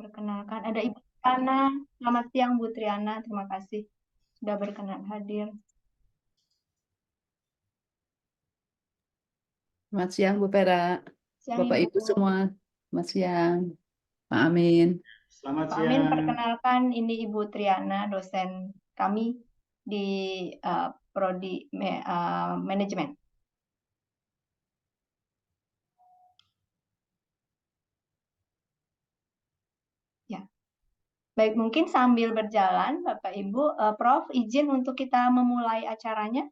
Perkenalkan, ada Ibu Triana. Selamat siang, Bu Triana. Terima kasih sudah berkenan hadir. Selamat siang Bu Pera, Siang, Bapak Ibu. Ibu semua. Selamat siang, Pak Amin. Selamat Pak Amin, siang. perkenalkan ini Ibu Triana, dosen kami di Prodi Manajemen. Ya. Baik, mungkin sambil berjalan, Bapak Ibu, Prof, izin untuk kita memulai acaranya.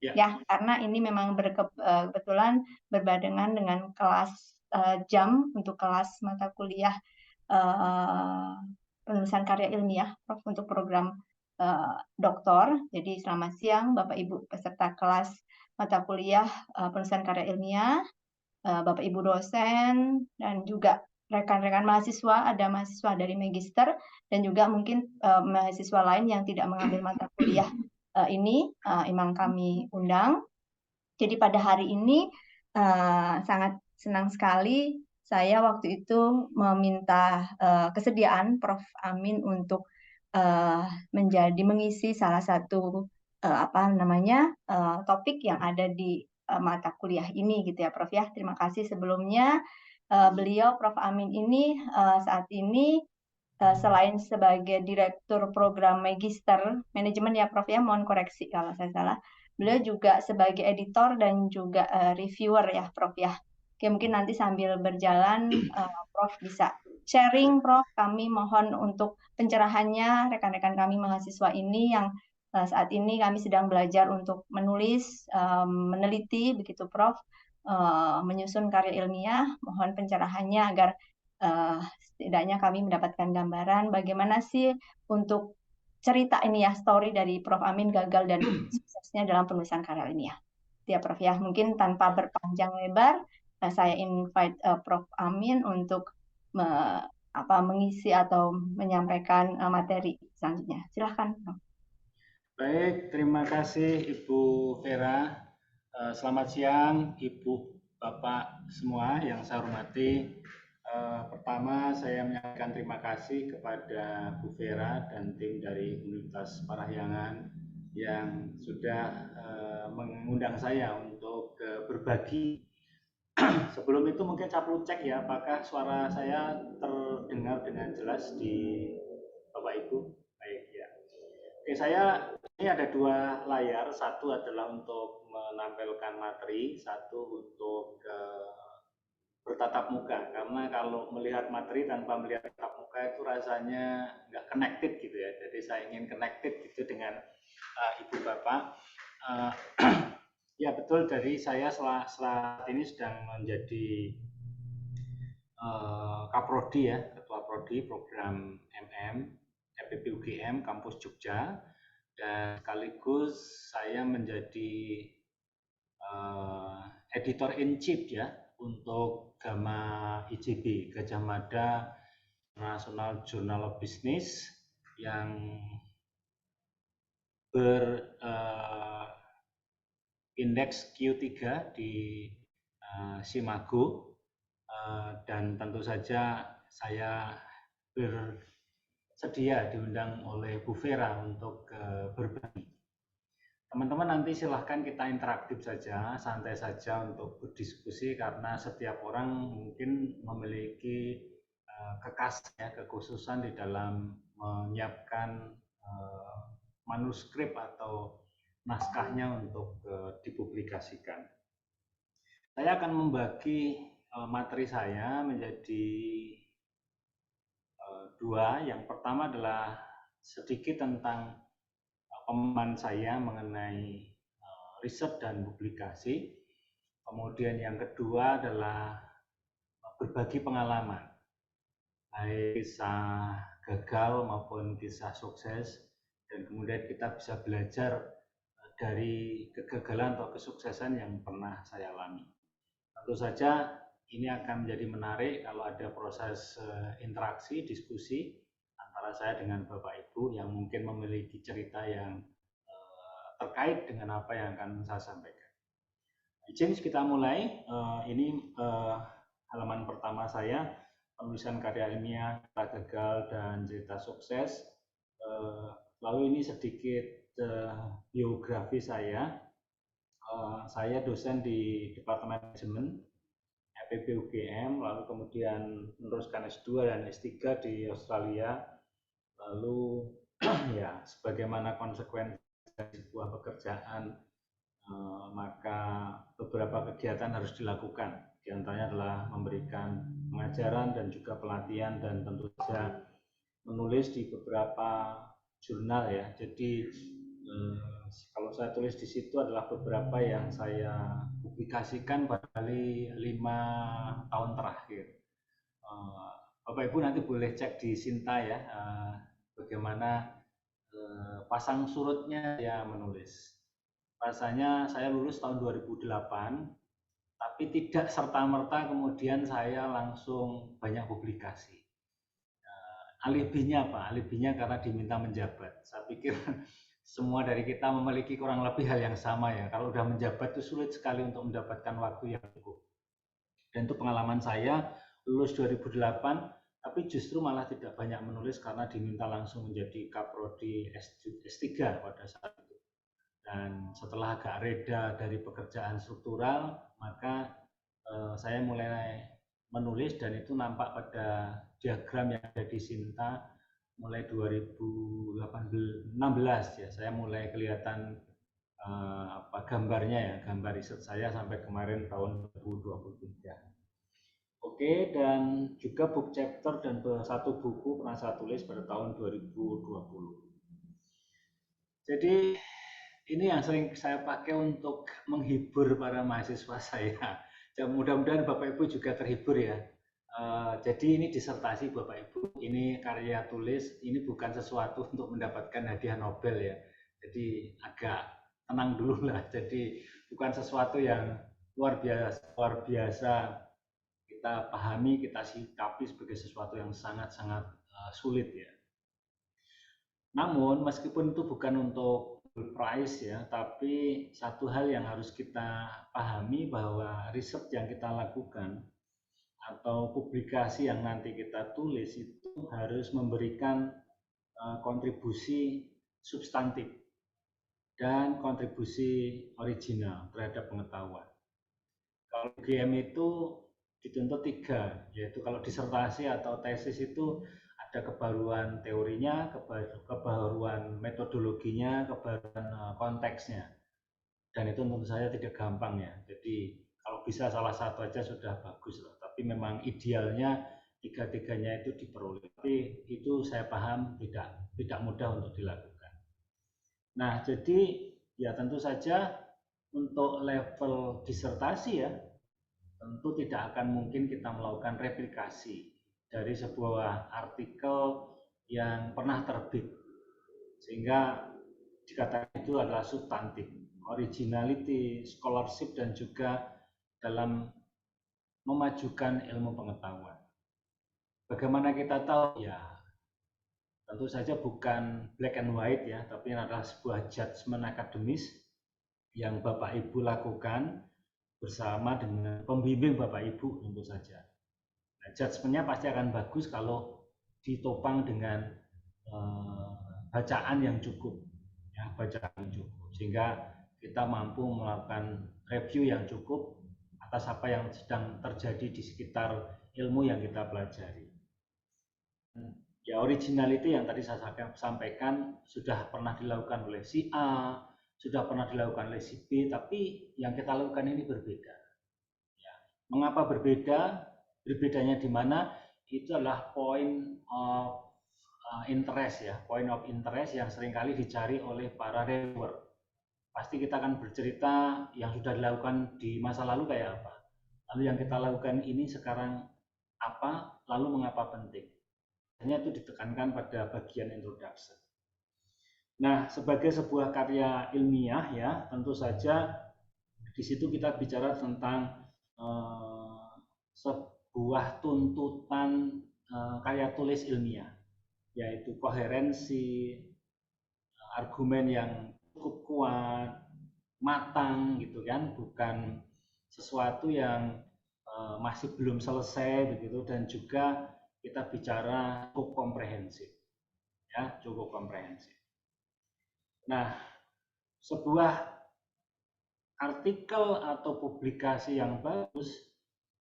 Ya, karena ini memang kebetulan berbarengan dengan kelas jam untuk kelas mata kuliah penulisan karya ilmiah, Prof, untuk program doktor. Jadi selamat siang Bapak Ibu peserta kelas mata kuliah penulisan karya ilmiah, Bapak Ibu dosen, dan juga rekan-rekan mahasiswa, ada mahasiswa dari magister, dan juga mungkin mahasiswa lain yang tidak mengambil mata kuliah ini, memang kami undang. Jadi pada hari ini sangat senang sekali saya waktu itu meminta kesediaan Prof. Amin untuk mengisi salah satu topik yang ada di mata kuliah ini gitu ya Prof ya. Terima kasih sebelumnya. Beliau Prof. Amin ini saat ini selain sebagai direktur program magister manajemen ya Prof ya, mohon koreksi kalau saya salah. Beliau juga sebagai editor dan juga reviewer ya Prof ya. Oke, mungkin nanti sambil berjalan Prof bisa sharing Prof. Kami mohon untuk pencerahannya rekan-rekan kami mahasiswa ini yang saat ini kami sedang belajar untuk menulis, meneliti begitu Prof, menyusun karya ilmiah. Mohon pencerahannya agar setidaknya kami mendapatkan gambaran bagaimana sih untuk cerita ini ya, story dari Prof. Amin gagal dan suksesnya dalam penulisan karya ilmiah. Ya Prof ya, mungkin tanpa berpanjang lebar, saya invite Prof. Amin untuk mengisi atau menyampaikan materi selanjutnya. Silahkan Prof. Baik, terima kasih Ibu Vera. Selamat siang Ibu, Bapak semua yang saya hormati. Pertama, saya menyampaikan terima kasih kepada Bu Vera dan tim dari Universitas Parahyangan yang sudah mengundang saya untuk berbagi. Sebelum itu mungkin saya perlu cek ya, apakah suara saya terdengar dengan jelas di Bapak Ibu? Baik ya. Oke, ini ada dua layar, satu adalah untuk menampilkan materi, satu untuk bertatap muka. Karena kalau melihat materi tanpa melihat tatap muka itu rasanya nggak connected gitu ya. Jadi saya ingin connected gitu dengan Ibu Bapak. Ya betul, dari saya saat ini sedang menjadi Kaprodi ya, Ketua Prodi Program FPP UGM Kampus Jogja, dan sekaligus saya menjadi editor in chief ya untuk Gama IJB, Gajah Mada National Journal of Business, yang berindeks Q3 di Simago. Dan tentu saja saya bersedia diundang oleh Bu Vera untuk berbagi. Teman-teman nanti silahkan kita interaktif saja, santai saja untuk berdiskusi, karena setiap orang mungkin memiliki kekhususan di dalam menyiapkan manuskrip atau naskahnya untuk dipublikasikan. Saya akan membagi materi saya menjadi dua. Yang pertama adalah sedikit tentang pemahaman saya mengenai riset dan publikasi. Kemudian yang kedua adalah berbagi pengalaman, baik kisah gagal maupun kisah sukses, dan kemudian kita bisa belajar dari kegagalan atau kesuksesan yang pernah saya alami. Tentu saja ini akan menjadi menarik kalau ada proses interaksi, diskusi antara saya dengan Bapak Ibu yang mungkin memiliki cerita yang terkait dengan apa yang akan saya sampaikan. Izin kita mulai. Ini halaman pertama saya. penulisan karya ilmiah, cerita gagal dan cerita sukses. Lalu ini sedikit biografi saya. Saya dosen di Departemen Manajemen FEB UGM, lalu kemudian meneruskan S2 dan S3 di Australia. Lalu ya sebagaimana konsekuensi dari sebuah pekerjaan, maka beberapa kegiatan harus dilakukan. Di antaranya adalah memberikan pengajaran dan juga pelatihan dan tentu saja menulis di beberapa jurnal ya. Jadi kalau saya tulis di situ adalah beberapa yang saya publikasikan barangkali 5 tahun terakhir. Bapak Ibu nanti boleh cek di Sinta ya, bagaimana pasang surutnya saya menulis. Rasanya saya lulus tahun 2008, tapi tidak serta-merta kemudian saya langsung banyak publikasi. Alibinya apa? Alibinya karena diminta menjabat. Saya pikir semua dari kita memiliki kurang lebih hal yang sama ya. Kalau udah menjabat itu sulit sekali untuk mendapatkan waktu yang cukup. Dan itu pengalaman saya, lulus 2008, tapi justru malah tidak banyak menulis karena diminta langsung menjadi kaprodi S3 pada saat itu. Dan setelah agak reda dari pekerjaan struktural, maka saya mulai menulis dan itu nampak pada diagram yang ada di Sinta mulai 2016 ya. Saya mulai kelihatan gambarnya ya, gambar riset saya sampai kemarin tahun 2023. Oke, dan juga book chapter dan satu buku pernah saya tulis pada tahun 2020. Jadi ini yang sering saya pakai untuk menghibur para mahasiswa saya. Ya, mudah-mudahan Bapak Ibu juga terhibur ya. Jadi ini disertasi Bapak Ibu, ini karya tulis, ini bukan sesuatu untuk mendapatkan hadiah Nobel ya. Jadi agak tenang dulu lah. Jadi bukan sesuatu yang luar biasa kita pahami, kita sikapi sebagai sesuatu yang sangat-sangat sulit ya. Namun meskipun itu bukan untuk prize ya, tapi satu hal yang harus kita pahami bahwa riset yang kita lakukan atau publikasi yang nanti kita tulis itu harus memberikan kontribusi substantif dan kontribusi original terhadap pengetahuan. Kalau UGM itu dituntut 3, yaitu kalau disertasi atau tesis itu ada kebaruan teorinya, kebaruan metodologinya, kebaruan konteksnya. Dan itu tentu saja tidak gampang ya. Jadi kalau bisa salah satu aja sudah bagus lah. Tapi memang idealnya tiga-tiganya itu diperoleh. Tapi itu saya paham tidak mudah untuk dilakukan. Nah, jadi ya tentu saja untuk level disertasi ya, tentu tidak akan mungkin kita melakukan replikasi dari sebuah artikel yang pernah terbit, sehingga dikatakan itu adalah substantif, originality, scholarship, dan juga dalam memajukan ilmu pengetahuan. Bagaimana kita tahu? Ya, tentu saja bukan black and white ya, tapi ini adalah sebuah judgement akademis yang Bapak Ibu lakukan bersama dengan pembimbing Bapak Ibu tentu saja. Nah, judgement-nya pasti akan bagus kalau ditopang dengan bacaan yang cukup, ya, bacaan yang cukup, sehingga kita mampu melakukan review yang cukup atas apa yang sedang terjadi di sekitar ilmu yang kita pelajari. Ya, originality yang tadi saya sampaikan sudah pernah dilakukan oleh si A, sudah pernah dilakukan oleh si B, tapi yang kita lakukan ini berbeda. Ya. Mengapa berbeda? Berbedanya di mana? Itu adalah point of interest ya, point of interest yang seringkali dicari oleh para reviewer. Pasti kita akan bercerita yang sudah dilakukan di masa lalu kayak apa, lalu yang kita lakukan ini sekarang apa, lalu mengapa penting. Hanya itu ditekankan pada bagian introduction. Nah, sebagai sebuah karya ilmiah ya, tentu saja di situ kita bicara tentang sebuah tuntutan karya tulis ilmiah, yaitu koherensi, argumen yang cukup kuat, matang gitu kan, bukan sesuatu yang masih belum selesai begitu, dan juga kita bicara cukup komprehensif, ya, cukup komprehensif. Nah, sebuah artikel atau publikasi yang bagus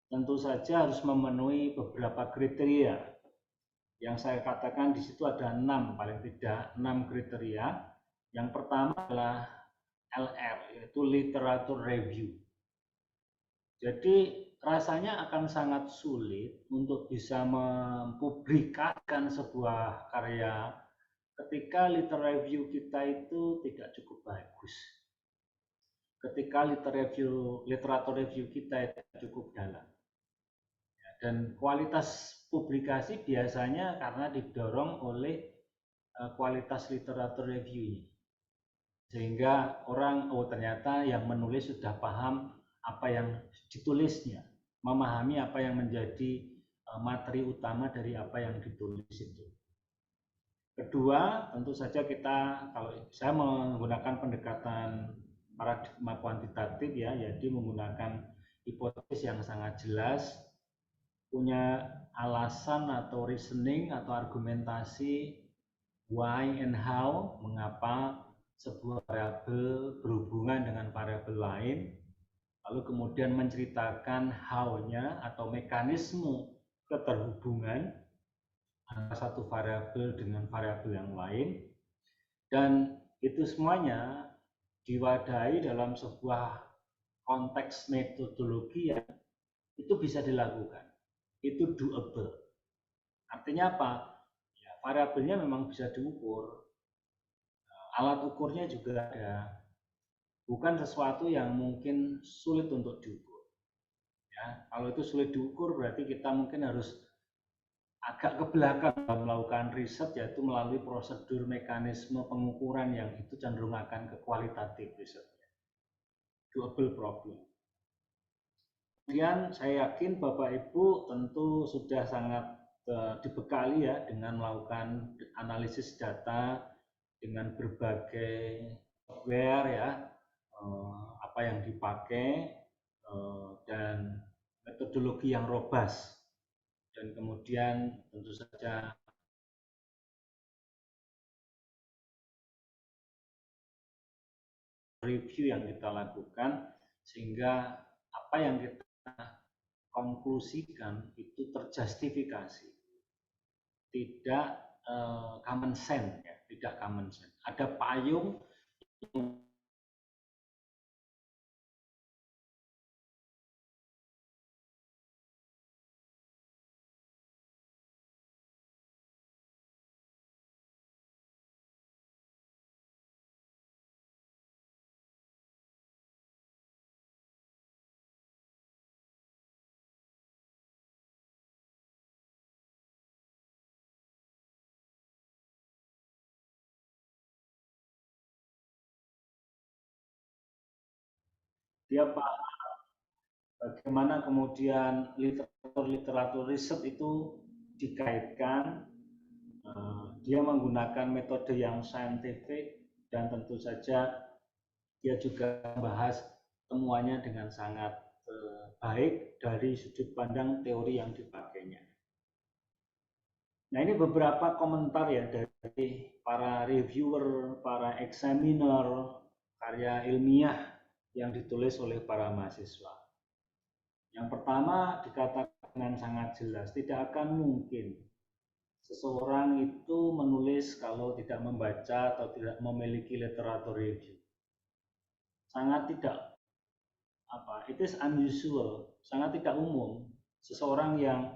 tentu saja harus memenuhi beberapa kriteria. Yang saya katakan di situ ada 6, paling tidak 6 kriteria. Yang pertama adalah LR, yaitu literatur review. Jadi rasanya akan sangat sulit untuk bisa mempublikasikan sebuah karya ketika literatur review kita itu tidak cukup bagus. Ketika literatur review kita itu cukup dalam. Dan kualitas publikasi biasanya karena didorong oleh kualitas literatur review-nya. Sehingga orang, oh ternyata yang menulis sudah paham apa yang ditulisnya, memahami apa yang menjadi materi utama dari apa yang ditulis itu. Kedua, tentu saja kita, kalau saya menggunakan pendekatan paradigma kuantitatif ya, yaitu menggunakan hipotesis yang sangat jelas, punya alasan atau reasoning atau argumentasi why and how, mengapa sebuah variabel berhubungan dengan variabel lain, lalu kemudian menceritakan how-nya atau mekanisme keterhubungan antara satu variabel dengan variabel yang lain, dan itu semuanya diwadahi dalam sebuah konteks metodologi yang itu bisa dilakukan, itu doable. Artinya apa? Ya, variabelnya memang bisa diukur, alat ukurnya juga ada, bukan sesuatu yang mungkin sulit untuk diukur. Ya, kalau itu sulit diukur berarti kita mungkin harus agak ke belakang dalam melakukan riset, yaitu melalui prosedur mekanisme pengukuran yang itu cenderung akan ke kualitatif risetnya. Doable problem. Kemudian saya yakin Bapak Ibu tentu sudah sangat dibekali ya dengan melakukan analisis data dengan berbagai software ya, apa yang dipakai dan metodologi yang robust, dan kemudian tentu saja review yang kita lakukan sehingga apa yang kita konklusikan itu terjustifikasi, tidak common sense ya, tidak common sense. Ada payung dia bagaimana kemudian literatur riset itu dikaitkan, dia menggunakan metode yang saintifik, dan tentu saja dia juga membahas temuannya dengan sangat baik dari sudut pandang teori yang dipakainya. Nah, ini beberapa komentar ya dari para reviewer, para examiner karya ilmiah yang ditulis oleh para mahasiswa. Yang pertama dikatakan dengan sangat jelas, tidak akan mungkin seseorang itu menulis kalau tidak membaca atau tidak memiliki literatur review. Sangat tidak, it is unusual, sangat tidak umum seseorang yang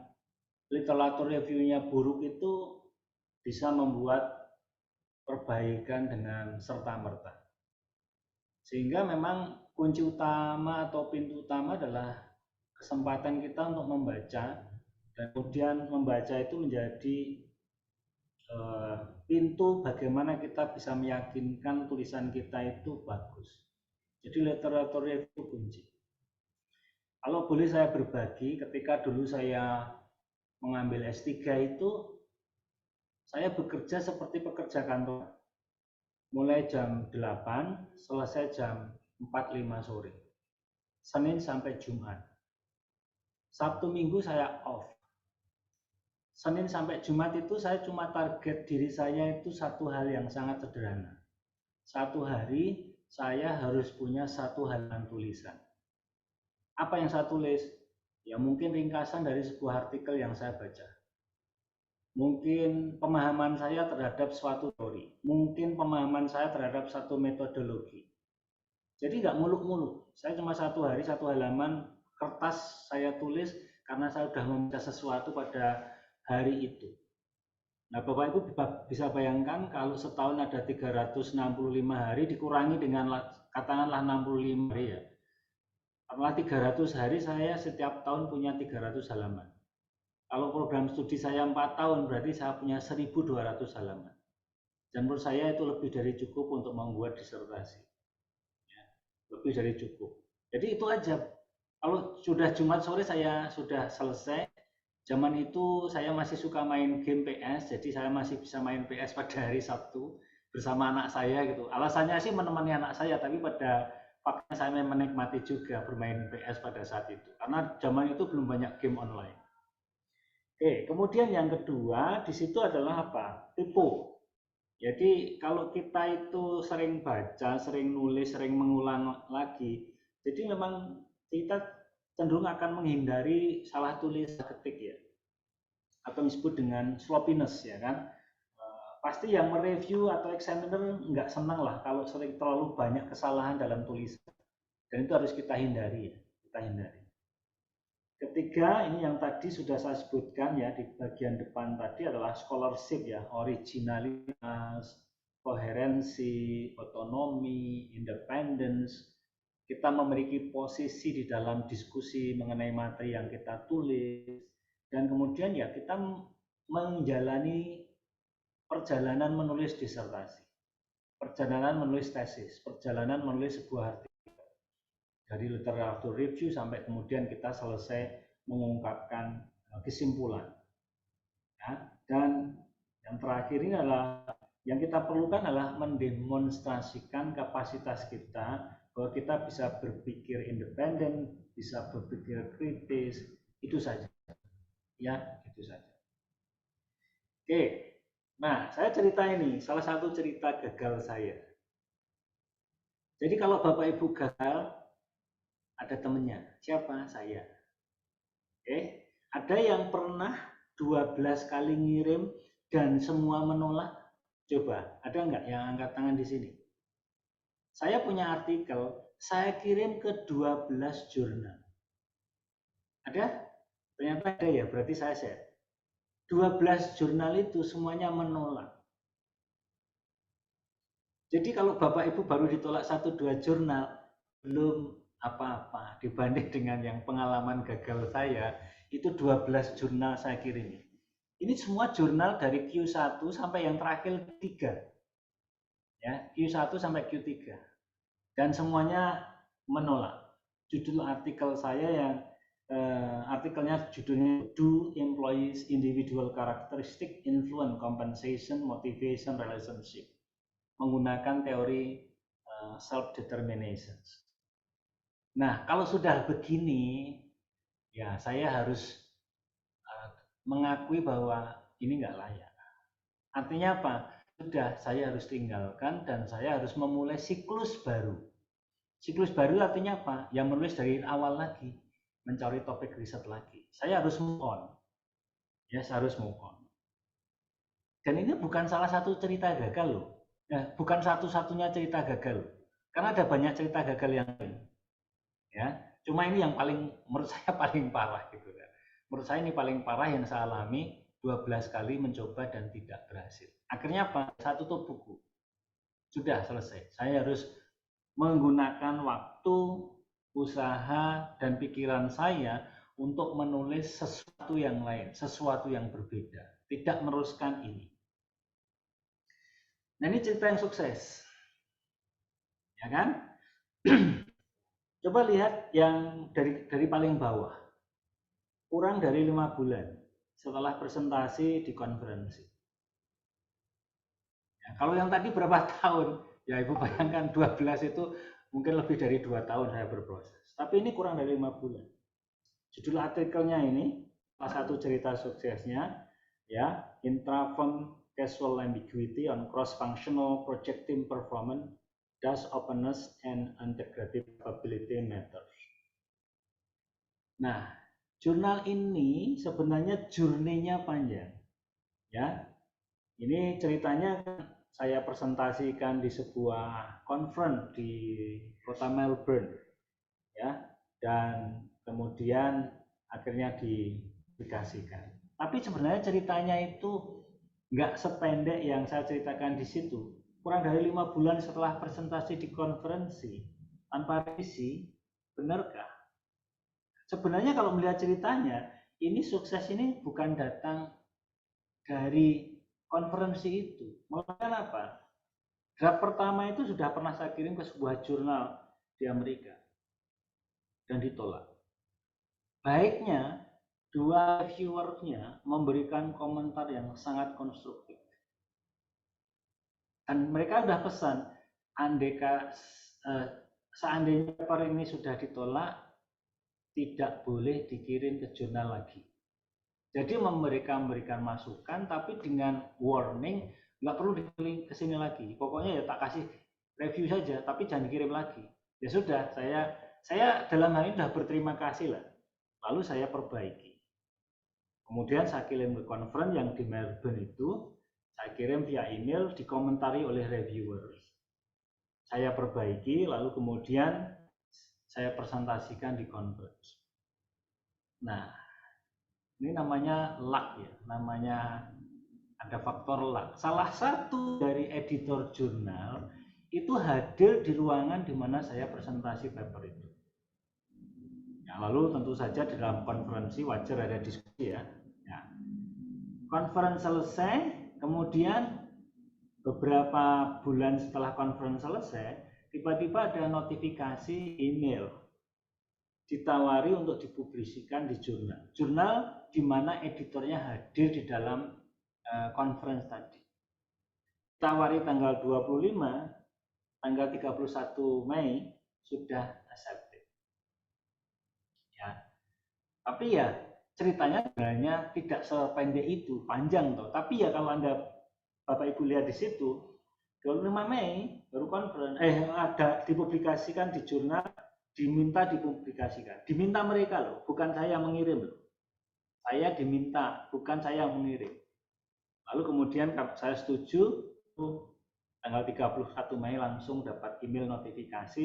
literatur review-nya buruk itu bisa membuat perbaikan dengan serta-merta. Sehingga memang kunci utama atau pintu utama adalah kesempatan kita untuk membaca, dan kemudian membaca itu menjadi pintu bagaimana kita bisa meyakinkan tulisan kita itu bagus. Jadi literatur review kunci. Kalau boleh saya berbagi, ketika dulu saya mengambil S3 itu, saya bekerja seperti pekerja kantor. Mulai jam 8, selesai jam 4-5 sore. Senin sampai Jumat. Sabtu Minggu saya off. Senin sampai Jumat itu saya cuma target diri saya itu satu hal yang sangat sederhana. Satu hari saya harus punya satu halaman tulisan. Apa yang saya tulis? Ya mungkin ringkasan dari sebuah artikel yang saya baca. Mungkin pemahaman saya terhadap suatu teori. Mungkin pemahaman saya terhadap satu metodologi. Jadi nggak muluk-muluk. Saya cuma satu hari satu halaman kertas saya tulis karena saya sudah membaca sesuatu pada hari itu. Nah, Bapak Ibu bisa bayangkan kalau setahun ada 365 hari dikurangi dengan katakanlah 65 hari ya. Setelah 300 hari saya setiap tahun punya 300 halaman. Kalau program studi saya 4 tahun berarti saya punya 1.200 halaman. Dan menurut saya itu lebih dari cukup untuk membuat disertasi. Ya, lebih dari cukup. Jadi itu aja. Kalau sudah Jumat sore saya sudah selesai. Zaman itu saya masih suka main game PS, jadi saya masih bisa main PS pada hari Sabtu bersama anak saya gitu. Alasannya sih menemani anak saya, tapi pada faktanya saya menikmati juga bermain PS pada saat itu. Karena zaman itu belum banyak game online. Oke, kemudian yang kedua di situ adalah apa? Typo. Jadi kalau kita itu sering baca, sering nulis, sering mengulang lagi, jadi memang kita cenderung akan menghindari salah tulis ketik ya, atau disebut dengan sloppiness ya kan. Pasti yang mereview atau examiner nggak senang lah kalau sering terlalu banyak kesalahan dalam tulisan, dan itu harus kita hindari ya, kita hindari. Ketiga, ini yang tadi sudah saya sebutkan ya di bagian depan tadi adalah scholarship ya, originalitas, koherensi, otonomi, independence. Kita memiliki posisi di dalam diskusi mengenai materi yang kita tulis, dan kemudian ya kita menjalani perjalanan menulis disertasi, perjalanan menulis tesis, perjalanan menulis sebuah artikel. Dari literatur review sampai kemudian kita selesai mengungkapkan kesimpulan. Ya, dan yang terakhir ini adalah yang kita perlukan adalah mendemonstrasikan kapasitas kita bahwa kita bisa berpikir independen, bisa berpikir kritis, itu saja. Ya, itu saja. Oke, nah saya cerita ini, salah satu cerita gagal saya. Jadi kalau Bapak Ibu gagal, ada temennya. Siapa? Saya. Oke, ada yang pernah 12 kali ngirim dan semua menolak? Coba, ada nggak yang angkat tangan di sini? Saya punya artikel, saya kirim ke 12 jurnal. Ada? Ternyata ada ya, berarti saya share. 12 jurnal itu semuanya menolak. Jadi kalau Bapak Ibu baru ditolak 1-2 jurnal, belum apa-apa dibanding dengan yang pengalaman gagal saya itu 12 jurnal saya kirim. Ini semua jurnal dari Q1 sampai yang terakhir 3. Ya, Q1 sampai Q3. Dan semuanya menolak. Judul artikel saya yang artikelnya judulnya Do Employees Individual Characteristic Influence Compensation Motivation Relationship, menggunakan teori self-determination. Nah, kalau sudah begini, ya saya harus mengakui bahwa ini nggak layak. Artinya apa? Sudah, saya harus tinggalkan dan saya harus memulai siklus baru. Siklus baru artinya apa? Yang menulis dari awal lagi, mencari topik riset lagi. Saya harus move on. Ya, saya harus move on. Dan ini bukan salah satu cerita gagal loh. Nah, bukan satu-satunya cerita gagal. Karena ada banyak cerita gagal yang lain. Ya, cuma ini yang paling menurut saya paling parah gitu kan. Menurut saya ini paling parah yang saya alami, 12 kali mencoba dan tidak berhasil. Akhirnya apa? Saya tutup buku. Sudah selesai. Saya harus menggunakan waktu, usaha, dan pikiran saya untuk menulis sesuatu yang lain, sesuatu yang berbeda. Tidak meneruskan ini. Nah, ini cerita yang sukses. Ya kan? Coba lihat yang dari paling bawah. Kurang dari 5 bulan setelah presentasi di konferensi. Ya, kalau yang tadi berapa tahun? Ya Ibu bayangkan 12 itu mungkin lebih dari 2 tahun saya berproses. Tapi ini kurang dari 5 bulan. Judul artikelnya ini salah satu cerita suksesnya ya, Intrafirm Casual Ambiguity on Cross-Functional Projecting Performance, Does Openness and Integrative Capability Matter? Nah, jurnal ini sebenarnya journey-nya panjang. Ya. Ini ceritanya saya presentasikan di sebuah conference di kota Melbourne. Ya. Dan kemudian akhirnya dipublikasikan. Tapi sebenarnya ceritanya itu nggak sependek yang saya ceritakan di situ. Kurang dari 5 bulan setelah presentasi di konferensi tanpa revisi, benarkah? Sebenarnya kalau melihat ceritanya, ini sukses ini bukan datang dari konferensi itu. Melainkan apa? Draft pertama itu sudah pernah saya kirim ke sebuah jurnal di Amerika dan ditolak. Baiknya, dua reviewernya memberikan komentar yang sangat konstruktif. Dan mereka sudah pesan, seandainya paper ini sudah ditolak, tidak boleh dikirim ke jurnal lagi. Jadi memberikan masukan, tapi dengan warning, nggak perlu dikirim ke sini lagi. Pokoknya ya tak kasih review saja, tapi jangan dikirim lagi. Ya sudah, saya dalam hal ini sudah berterima kasih lah. Lalu saya perbaiki. Kemudian saya kirim ke conference yang di Melbourne itu, saya kirim via email, dikomentari oleh reviewers. Saya perbaiki, lalu kemudian saya presentasikan di conference. Nah, ini namanya luck ya, namanya ada faktor luck. Salah satu dari editor jurnal itu hadir di ruangan di mana saya presentasi paper itu. Ya, lalu tentu saja di dalam konferensi wajar ada diskusi ya. Konferensi selesai, kemudian beberapa bulan setelah konferensi selesai, tiba-tiba ada notifikasi email ditawari untuk dipublikasikan di jurnal. Jurnal di mana editornya hadir di dalam conference tadi. Tawari tanggal 25, tanggal 31 Mei sudah accepted. Ya. Tapi ya ceritanya sebenarnya tidak sependek itu, panjang toh. Tapi ya kalau Anda Bapak Ibu lihat di situ, 25 Mei baru conference ada dipublikasikan di jurnal, diminta dipublikasikan. Diminta mereka loh, bukan saya mengirim loh. Saya diminta, bukan saya mengirim. Lalu kemudian saya setuju, tanggal 31 Mei langsung dapat email notifikasi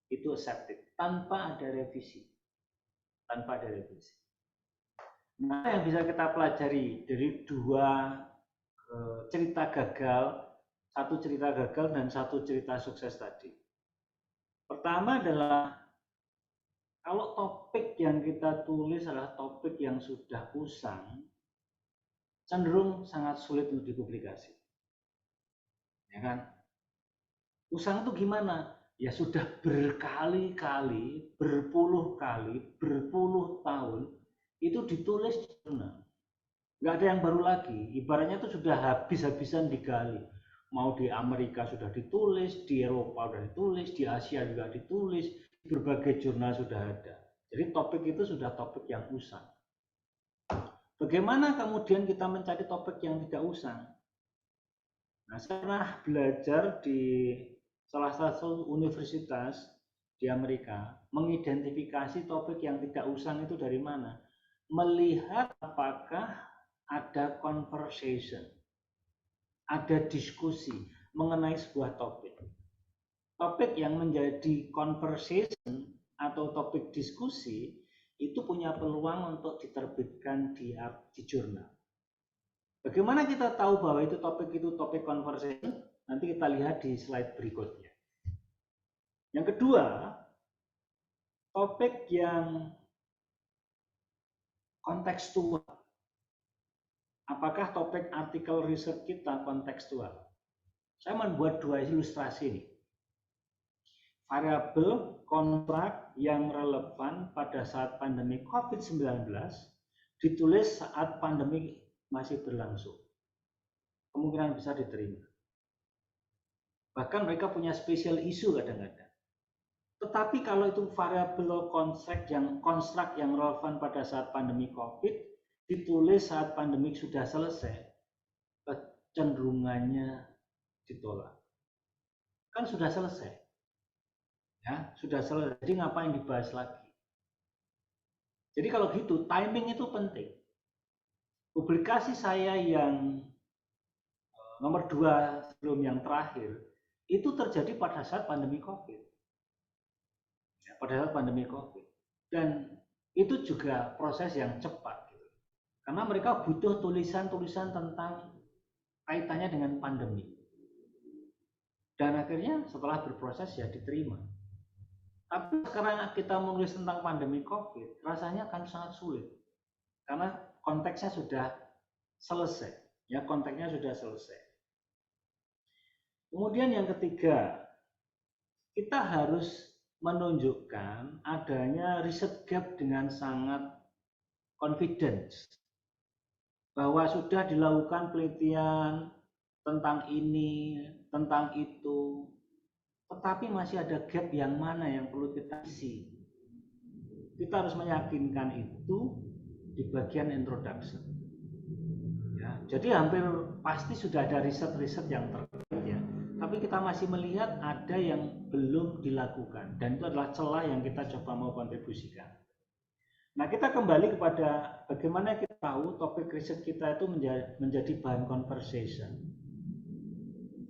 itu accepted tanpa ada revisi. Tanpa ada revisi. Nah, yang bisa kita pelajari dari dua cerita gagal, satu cerita gagal dan satu cerita sukses tadi. Pertama adalah kalau topik yang kita tulis adalah topik yang sudah usang, cenderung sangat sulit untuk dipublikasi. Ya kan? Usang itu gimana? Ya sudah berkali-kali, berpuluh kali, berpuluh tahun itu ditulis di jurnal. Nggak ada yang baru lagi. Ibaratnya itu sudah habis-habisan digali. Mau di Amerika sudah ditulis, di Eropa sudah ditulis, di Asia juga ditulis, berbagai jurnal sudah ada. Jadi topik itu sudah topik yang usang. Bagaimana kemudian kita mencari topik yang tidak usang? Nah, saya pernah belajar di salah satu universitas di Amerika, mengidentifikasi topik yang tidak usang itu dari mana? Melihat apakah ada conversation, ada diskusi mengenai sebuah topik. Topik yang menjadi conversation atau topik diskusi itu punya peluang untuk diterbitkan di jurnal. Bagaimana kita tahu bahwa itu topik conversation? Nanti kita lihat di slide berikutnya. Yang kedua, topik yang kontekstual. Apakah topik artikel riset kita kontekstual? Saya membuat dua ilustrasi ini. Variabel kontrak yang relevan pada saat pandemi COVID-19 ditulis saat pandemi masih berlangsung. Kemungkinan bisa diterima. Bahkan mereka punya special issue kadang-kadang. Tetapi kalau itu variable konstruk yang relevan pada saat pandemi COVID, ditulis saat pandemi sudah selesai, kecenderungannya ditolak. Kan sudah selesai. Ya, sudah selesai. Jadi ngapain dibahas lagi? Jadi kalau gitu, timing itu penting. Publikasi saya yang nomor 2 sebelum yang terakhir, itu terjadi pada saat pandemi COVID. Ya, pada saat pandemi COVID. Dan itu juga proses yang cepat. Gitu. Karena mereka butuh tulisan-tulisan tentang kaitannya dengan pandemi. Dan akhirnya setelah berproses ya diterima. Tapi sekarang kita menulis tentang pandemi COVID, rasanya akan sangat sulit. Karena konteksnya sudah selesai. Ya, konteksnya sudah selesai. Kemudian yang ketiga, kita harus menunjukkan adanya riset gap dengan sangat confidence. Bahwa sudah dilakukan penelitian tentang ini, tentang itu, tetapi masih ada gap yang mana yang perlu kita isi. Kita harus meyakinkan itu di bagian introduction. Ya, jadi hampir pasti sudah ada riset-riset yang terkait ya. Tapi kita masih melihat ada yang belum dilakukan dan itu adalah celah yang kita coba mau kontribusikan. Nah, kita kembali kepada bagaimana kita tahu topik riset kita itu menjadi bahan conversation.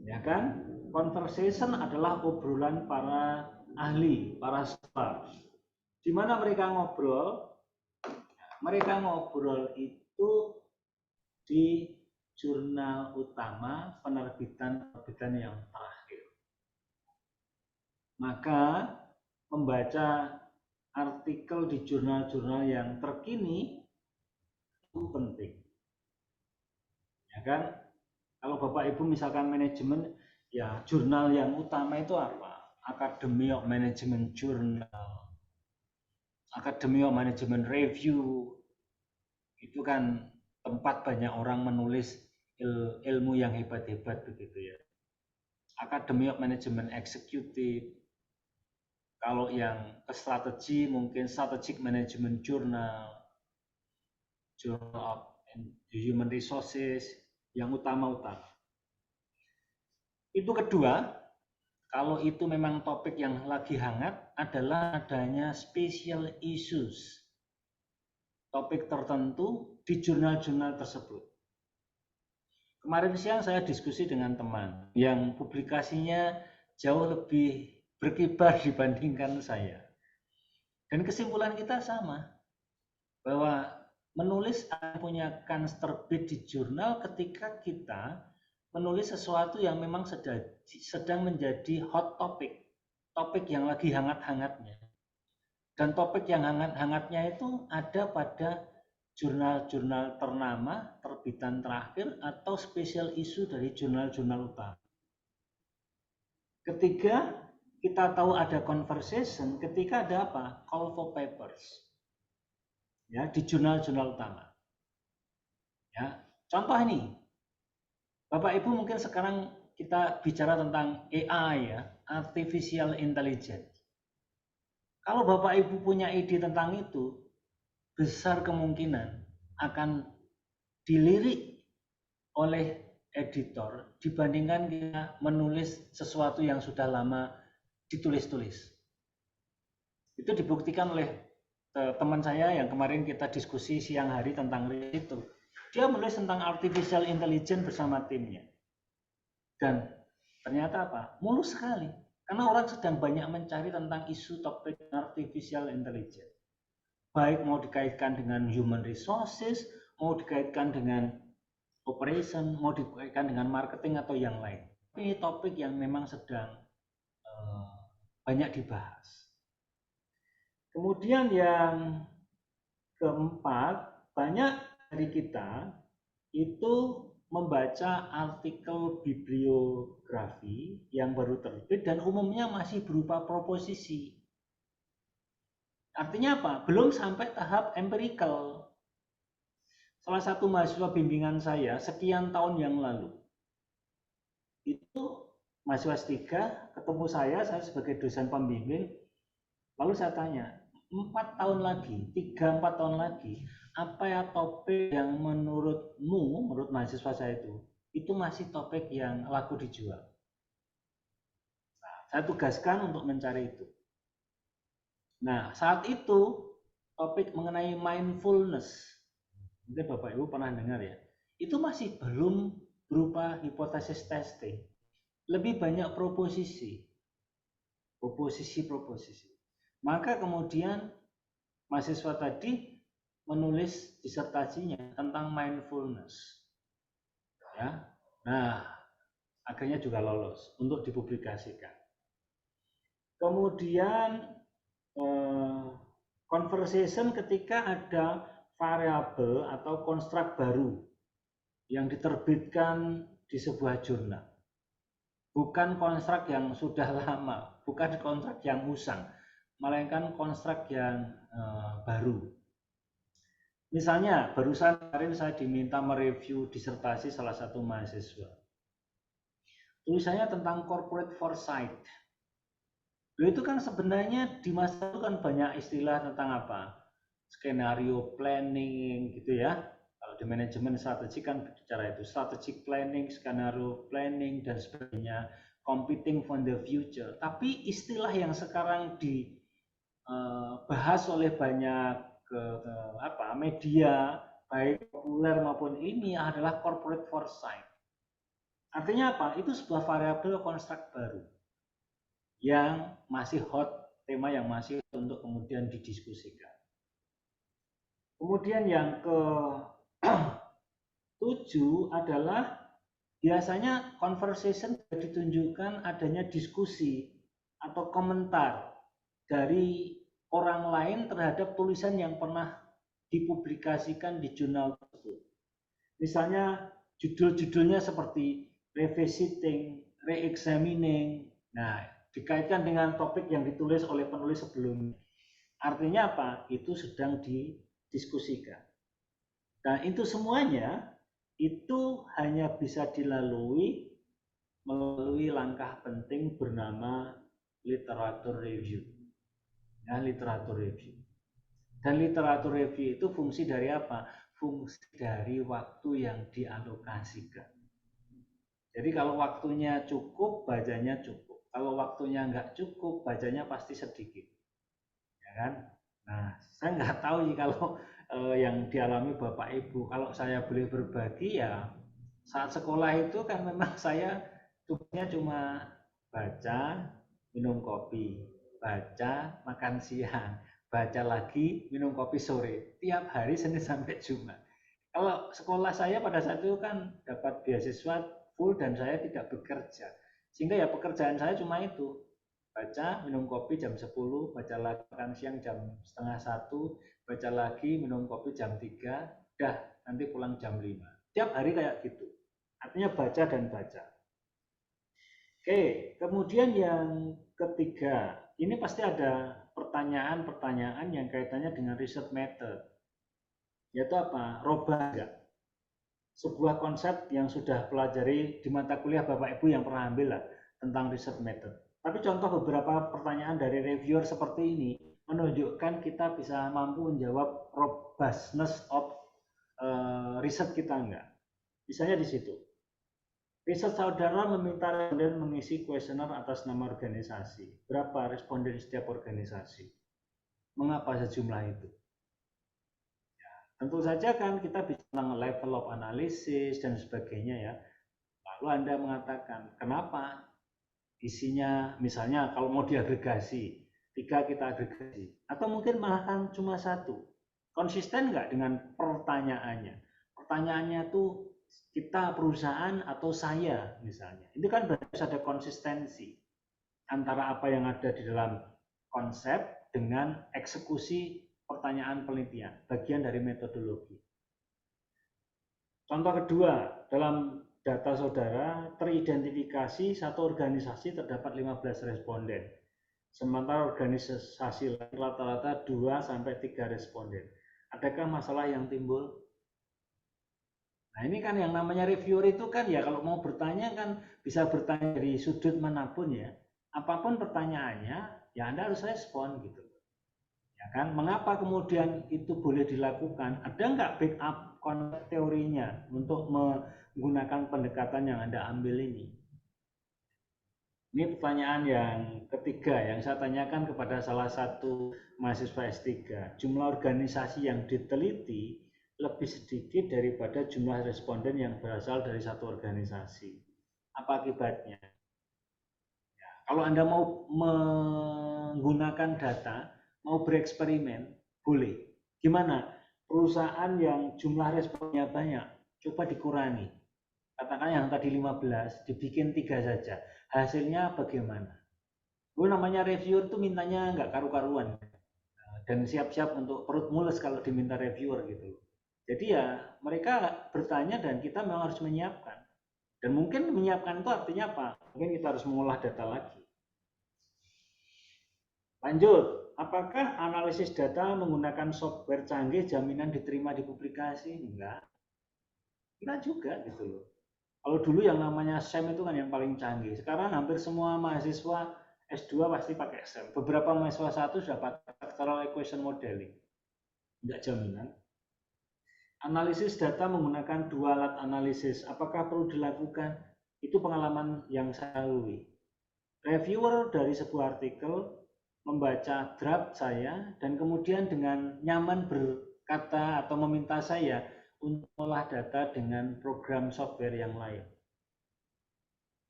Ya kan? Conversation adalah obrolan para ahli, para scholars. Di mana mereka ngobrol? Mereka ngobrol itu di jurnal utama penerbitan yang terakhir. Maka membaca artikel di jurnal-jurnal yang terkini itu penting. Ya kan? Kalau Bapak Ibu misalkan manajemen, ya jurnal yang utama itu apa? Academy of Management Journal, Academy of Management Review, itu kan tempat banyak orang menulis ilmu yang hebat-hebat begitu ya. Academy of Management Executive. Kalau yang ke strategi mungkin Strategic Management Journal, Journal of Human Resources, yang utama-utama. Itu kedua, kalau itu memang topik yang lagi hangat adalah adanya special issues. Topik tertentu di jurnal-jurnal tersebut. Kemarin siang saya diskusi dengan teman yang publikasinya jauh lebih berkibar dibandingkan saya. Dan kesimpulan kita sama, bahwa menulis punya kans terbit di jurnal ketika kita menulis sesuatu yang memang sedang menjadi hot topic, topik yang lagi hangat-hangatnya. Dan topik yang hangat-hangatnya itu ada pada jurnal-jurnal ternama, terbitan terakhir, atau special issue dari jurnal-jurnal utama. Ketiga, kita tahu ada conversation ketika ada apa? Call for papers. Ya, di jurnal-jurnal utama. Ya, contoh ini. Bapak Ibu mungkin sekarang kita bicara tentang AI ya, artificial intelligence. Kalau Bapak Ibu punya ide tentang itu, besar kemungkinan akan dilirik oleh editor dibandingkan kita menulis sesuatu yang sudah lama ditulis-tulis. Itu dibuktikan oleh teman saya yang kemarin kita diskusi siang hari tentang itu. Dia menulis tentang artificial intelligence bersama timnya. Dan ternyata apa? Mulus sekali. Karena orang sedang banyak mencari tentang isu topik artificial intelligence. Baik mau dikaitkan dengan human resources, mau dikaitkan dengan operation, mau dikaitkan dengan marketing atau yang lain. Ini topik yang memang sedang banyak dibahas. Kemudian yang keempat, banyak dari kita itu membaca artikel bibliografi yang baru terbit dan umumnya masih berupa proposisi. Artinya apa? Belum sampai tahap empirical. Salah satu mahasiswa bimbingan saya sekian tahun yang lalu, itu mahasiswa S3 ketemu saya sebagai dosen pembimbing, Lalu saya tanya, 4 tahun lagi, 3-4 tahun lagi, apa ya topik yang menurut mahasiswa saya itu masih topik yang laku dijual. Nah, saya tugaskan untuk mencari itu. Nah, saat itu topik mengenai mindfulness, mungkin Bapak Ibu pernah dengar ya, itu masih belum berupa hipotesis testing, lebih banyak proposisi. Maka kemudian mahasiswa tadi menulis disertasinya tentang mindfulness, ya. Nah, akhirnya juga lolos untuk dipublikasikan. Kemudian conversation ketika ada variabel atau konstruk baru yang diterbitkan di sebuah jurnal. Bukan konstruk yang sudah lama, bukan konstruk yang usang, melainkan konstruk yang baru. Misalnya, barusan kemarin saya diminta mereview disertasi salah satu mahasiswa. Tulisannya tentang corporate foresight. Itu kan sebenarnya di masa itu kan banyak istilah tentang apa? Skenario planning gitu ya. Kalau di manajemen strategi kan bicara itu, strategic planning, skenario planning dan sebagainya, competing for the future. Tapi istilah yang sekarang dibahas oleh banyak media baik populer maupun ini adalah corporate foresight. Artinya apa? Itu sebuah variabel konstruk baru yang masih hot, tema yang masih untuk kemudian didiskusikan. Kemudian yang ke-7 adalah biasanya conversation ditunjukkan adanya diskusi atau komentar dari orang lain terhadap tulisan yang pernah dipublikasikan di jurnal tersebut. Misalnya judul-judulnya seperti revisiting, re-examining. Nah, dikaitkan dengan topik yang ditulis oleh penulis sebelumnya. Artinya apa? Itu sedang didiskusikan. Dan itu semuanya itu hanya bisa dilalui melalui langkah penting bernama literatur review. Ya, literatur review. Dan literatur review itu fungsi dari apa? Fungsi dari waktu yang dialokasikan. Jadi kalau waktunya cukup, bacanya cukup. Kalau waktunya nggak cukup, bacanya pasti sedikit. Ya kan? Nah, saya nggak tahu sih kalau yang dialami Bapak Ibu. Kalau saya boleh berbagi ya, saat sekolah itu kan memang saya tugasnya cuma baca, minum kopi, baca, makan siang, baca lagi, minum kopi sore, tiap hari Senin sampai Jumat. Kalau sekolah saya pada saat itu kan dapat beasiswa full dan saya tidak bekerja, sehingga ya pekerjaan saya cuma itu, baca, minum kopi jam 10, baca lagi makan siang jam setengah 1, baca lagi, minum kopi jam 3, udah nanti pulang jam 5. Tiap hari kayak gitu, artinya baca dan baca. Oke, kemudian yang ketiga, ini pasti ada pertanyaan-pertanyaan yang kaitannya dengan research method, yaitu apa? Robah enggak? Sebuah konsep yang sudah pelajari di mata kuliah Bapak Ibu yang pernah ambil lah tentang research method. Tapi contoh beberapa pertanyaan dari reviewer seperti ini menunjukkan kita bisa mampu menjawab robustness of riset kita enggak. Misalnya di situ, riset saudara meminta responden mengisi kuesioner atas nama organisasi. Berapa responden setiap organisasi? Mengapa sejumlah itu? Ya, tentu saja kan kita bisa tentang level of analysis dan sebagainya ya. Lalu Anda mengatakan, kenapa isinya misalnya kalau mau diagregasi, 3 kita agregasi. Atau mungkin malah kan cuma 1. Konsisten nggak dengan pertanyaannya? Pertanyaannya tuh kita perusahaan atau saya misalnya. Itu kan harus ada konsistensi antara apa yang ada di dalam konsep dengan eksekusi pertanyaan penelitian, bagian dari metodologi. Contoh kedua, dalam data saudara teridentifikasi satu organisasi terdapat 15 responden. Sementara organisasi lain rata-rata 2-3 responden. Adakah masalah yang timbul? Nah, ini kan yang namanya reviewer itu kan ya kalau mau bertanya kan bisa bertanya dari sudut manapun ya. Apapun pertanyaannya, ya Anda harus respon gitu. Ya kan? Mengapa kemudian itu boleh dilakukan? Ada nggak backup konsep teorinya untuk menggunakan pendekatan yang Anda ambil ini? Ini pertanyaan yang ketiga yang saya tanyakan kepada salah satu mahasiswa S3. Jumlah organisasi yang diteliti lebih sedikit daripada jumlah responden yang berasal dari satu organisasi. Apa akibatnya? Ya, kalau Anda mau menggunakan data, mau bereksperimen, boleh. Gimana? Perusahaan yang jumlah responnya banyak, coba dikurangi. Katakan yang tadi 15, dibikin 3 saja. Hasilnya bagaimana? Itu namanya reviewer tuh mintanya nggak karu-karuan. Dan siap-siap untuk perut mules kalau diminta reviewer gitu. Jadi ya mereka bertanya dan kita memang harus menyiapkan. Dan mungkin menyiapkan itu artinya apa? Mungkin kita harus mengolah data lagi. Lanjut, apakah analisis data menggunakan software canggih jaminan diterima di publikasi? Enggak. Enggak juga gitu loh. Kalau dulu yang namanya SEM itu kan yang paling canggih. Sekarang hampir semua mahasiswa S2 pasti pakai SEM. Beberapa mahasiswa satu sudah pakai Factorial Equation Modeling. Enggak jaminan. Analisis data menggunakan dua alat analisis. Apakah perlu dilakukan? Itu pengalaman yang saya lalui. Reviewer dari sebuah artikel membaca draft saya dan kemudian dengan nyaman berkata atau meminta saya untuk olah data dengan program software yang lain.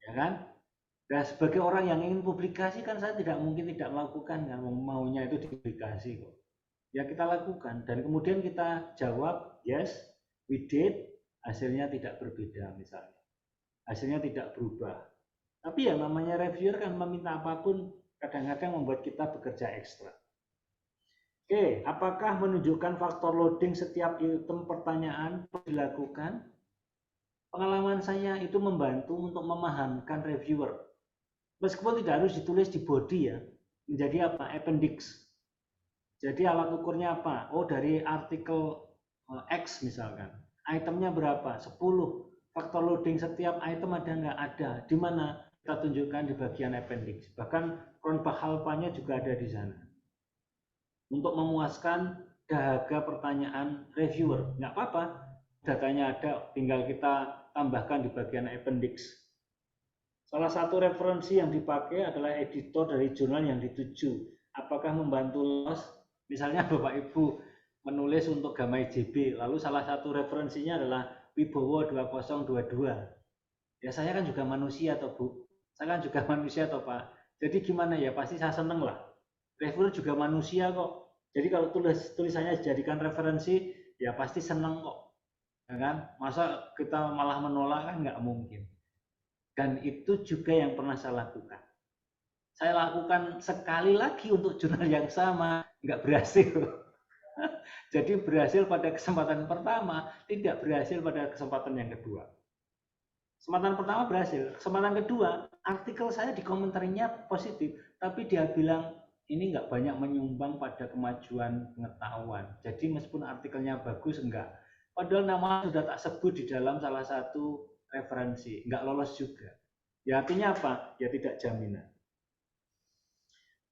Ya kan? Nah, sebagai orang yang ingin publikasi kan saya tidak mungkin tidak melakukan kan, maunya itu dipublikasi kok. Ya kita lakukan dan kemudian kita jawab yes, we did, hasilnya tidak berbeda misalnya. Hasilnya tidak berubah. Tapi yang namanya reviewer kan meminta apapun kadang-kadang membuat kita bekerja ekstra. Oke, apakah menunjukkan faktor loading setiap item pertanyaan dilakukan? Pengalaman saya itu membantu untuk memahamkan reviewer. Meskipun tidak harus ditulis di body ya, menjadi apa? Appendix. Jadi alat ukurnya apa? Oh dari artikel X misalkan. Itemnya berapa? 10. Faktor loading setiap item ada nggak? Ada. Di mana? Kita tunjukkan di bagian appendix. Bahkan Cronbach-Halpanya juga ada di sana. Untuk memuaskan dahaga pertanyaan reviewer. Nggak apa-apa, datanya ada, tinggal kita tambahkan di bagian appendix. Salah satu referensi yang dipakai adalah editor dari jurnal yang dituju. Apakah membantu loss? Misalnya Bapak Ibu menulis untuk Gamma IJB, lalu salah satu referensinya adalah Wibowo 2022. Ya saya kan juga manusia toh Bu. Saya kan juga manusia toh Pak. Jadi gimana ya, pasti saya seneng lah. Reviewer juga manusia kok. Jadi kalau tulisannya dijadikan referensi, ya pasti seneng kok. Ya kan? Masa kita malah menolak kan nggak mungkin. Dan itu juga yang pernah saya lakukan. Saya lakukan sekali lagi untuk jurnal yang sama, nggak berhasil. Jadi berhasil pada kesempatan pertama, tidak berhasil pada kesempatan yang kedua. Kesempatan pertama berhasil, kesempatan kedua, artikel saya di komentarnya positif, tapi dia bilang ini nggak banyak menyumbang pada kemajuan pengetahuan. Jadi meskipun artikelnya bagus, enggak. Padahal nama sudah tak sebut di dalam salah satu referensi, nggak lolos juga. Ya artinya apa? Ya tidak jaminan.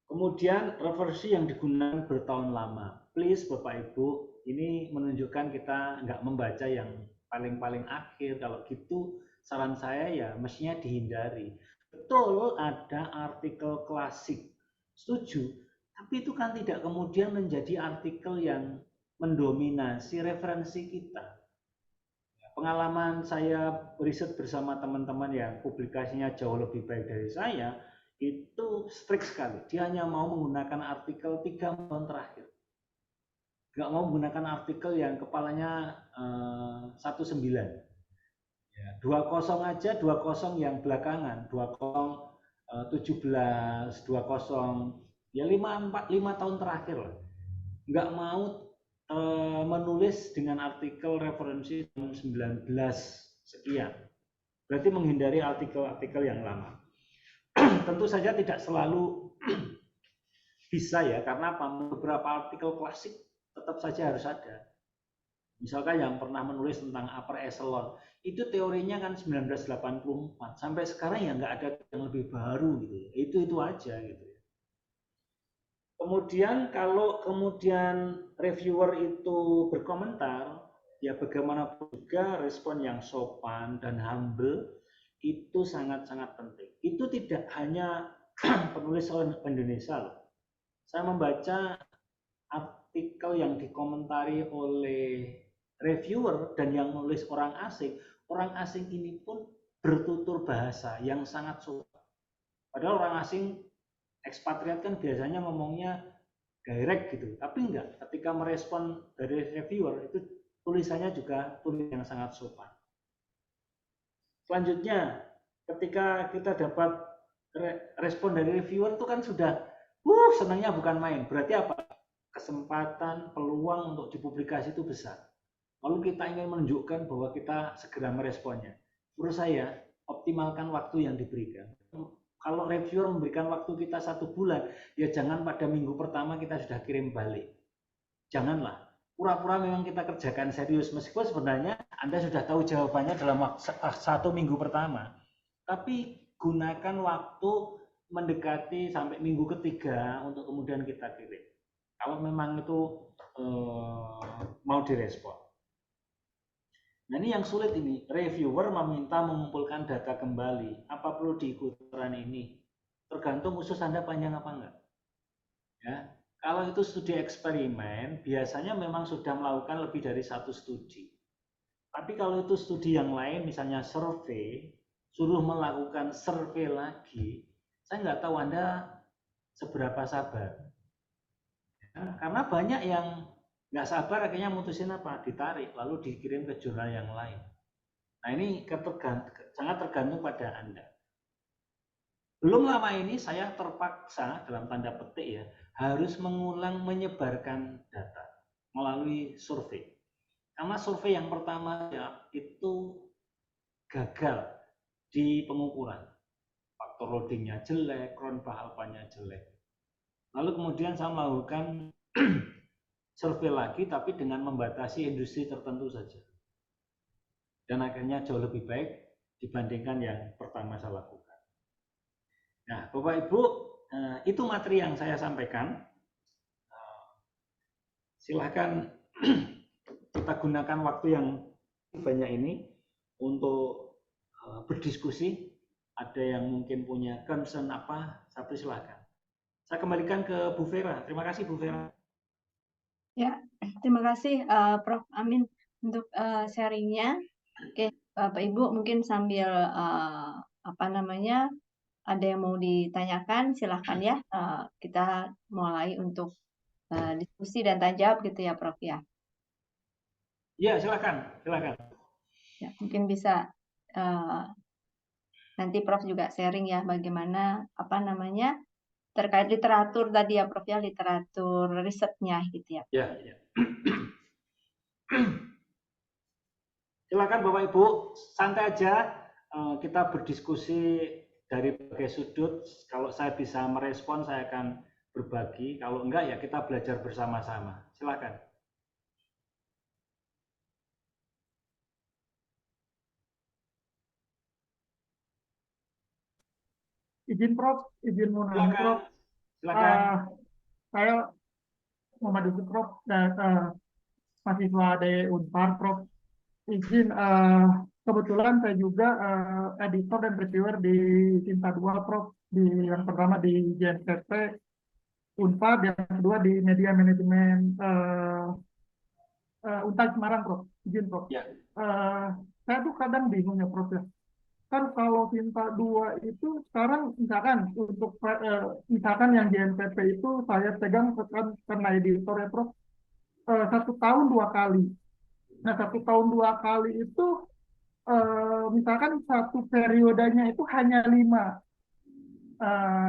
Kemudian referensi yang digunakan bertahun lama. Please Bapak Ibu, ini menunjukkan kita nggak membaca yang paling-paling akhir. Kalau gitu saran saya ya mestinya dihindari. Betul ada artikel klasik, setuju. Tapi itu kan tidak kemudian menjadi artikel yang mendominasi referensi kita. Pengalaman saya riset bersama teman-teman yang publikasinya jauh lebih baik dari saya, itu strict sekali. Dia hanya mau menggunakan artikel 3 tahun terakhir. Nggak mau menggunakan artikel yang kepalanya 19. Ya, 20 aja, 20 yang belakangan, 20 17, 20 ya 5 tahun terakhir lah. Nggak mau menulis dengan artikel referensi tahun 19 sekian. Berarti menghindari artikel-artikel yang lama. Tentu saja tidak selalu bisa ya, karena apa? Beberapa artikel klasik tetap saja harus ada. Misalkan yang pernah menulis tentang upper echelon, itu teorinya kan 1984, sampai sekarang ya nggak ada yang lebih baru gitu. Itu aja gitu. Kemudian kalau kemudian reviewer itu berkomentar, ya bagaimanapun juga respon yang sopan dan humble itu sangat-sangat penting. Itu tidak hanya penulis Indonesia loh. Saya membaca artikel yang dikomentari oleh reviewer dan yang menulis orang asing ini pun bertutur bahasa yang sangat sopan. Padahal orang asing ekspatriat kan biasanya ngomongnya direct gitu, tapi enggak. Ketika merespon dari reviewer itu tulisannya juga tulis yang sangat sopan. Selanjutnya, ketika kita dapat respon dari reviewer itu kan sudah senangnya bukan main. Berarti apa? Kesempatan, peluang untuk dipublikasi itu besar. Lalu kita ingin menunjukkan bahwa kita segera meresponnya. Menurut saya, optimalkan waktu yang diberikan. Kalau reviewer memberikan waktu kita 1 bulan, ya jangan pada minggu pertama kita sudah kirim balik. Janganlah. Pura-pura memang kita kerjakan serius, meskipun sebenarnya Anda sudah tahu jawabannya dalam 1 minggu pertama. Tapi gunakan waktu mendekati sampai minggu ketiga untuk kemudian kita kirim. Kalau memang itu mau direspon. Nah ini yang sulit ini, reviewer meminta mengumpulkan data kembali. Apa perlu diikuti aturan ini? Tergantung usus Anda panjang apa enggak. Ya, kalau itu studi eksperimen, biasanya memang sudah melakukan lebih dari 1 studi. Tapi kalau itu studi yang lain, misalnya survei, suruh melakukan survei lagi, saya nggak tahu Anda seberapa sabar. Ya, karena banyak yang nggak sabar akhirnya mutusin apa? Ditarik, lalu dikirim ke jurnal yang lain. Nah ini sangat tergantung pada Anda. Belum lama ini saya terpaksa, dalam tanda petik ya, harus mengulang menyebarkan data melalui survei. Karena survei yang pertama ya, itu gagal di pengukuran. Faktor loadingnya jelek, Cronbach alpha-nya jelek. Lalu kemudian saya melakukan survei lagi tapi dengan membatasi industri tertentu saja. Dan akhirnya jauh lebih baik dibandingkan yang pertama saya lakukan. Nah, Bapak Ibu, itu materi yang saya sampaikan. Silahkan kita gunakan waktu yang banyak ini untuk berdiskusi. Ada yang mungkin punya concern apa, Sabri silahkan. Saya kembalikan ke Bu Vera. Terima kasih Bu Vera. Ya, terima kasih Prof. Amin untuk sharingnya. Oke, Bapak Ibu mungkin sambil ada yang mau ditanyakan, silahkan ya. Kita mulai untuk diskusi dan tanya jawab gitu ya, Prof ya. Ya, silakan. Ya, mungkin bisa nanti Prof juga sharing ya bagaimana terkait literatur tadi ya Prof ya, literatur risetnya gitu ya. Ya. Silakan Bapak Ibu, santai aja, kita berdiskusi dari berbagai sudut. Kalau saya bisa merespon, saya akan berbagi. Kalau enggak, ya kita belajar bersama-sama. Silakan. Izin Prof, izin mau nanya Prof. Silakan. Saya Muhammad Yusuf Prof dan mahasiswa dari Unpar Prof. Izin kebetulan saya juga editor dan reviewer di Tinta 2 Prof. Yang pertama di JNPT Unpar, yang kedua di Media Manajemen Unpar Semarang Prof. Izin Prof. Ya. Saya tuh kadang bingung ya Prof ya. Kan kalau Tinta 2 itu sekarang misalkan untuk misalkan yang JNPT itu saya pegang karena editor ya Prof, 1 tahun 2 kali. Nah 1 tahun 2 kali itu misalkan satu periodenya itu hanya 5,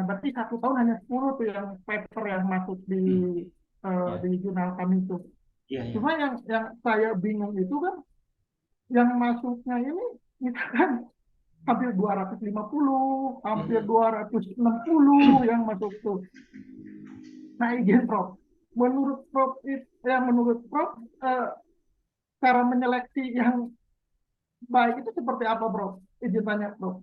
berarti 1 tahun hanya 10 tuh yang paper yang masuk di jurnal kami itu. Cuma yang saya bingung itu kan yang masuknya ini misalkan hampir 250, hampir 260 yang masuk tuh. Nah, izin Prof. Menurut Prof, cara menyeleksi yang baik itu seperti apa, Prof? Izin tanya, Prof.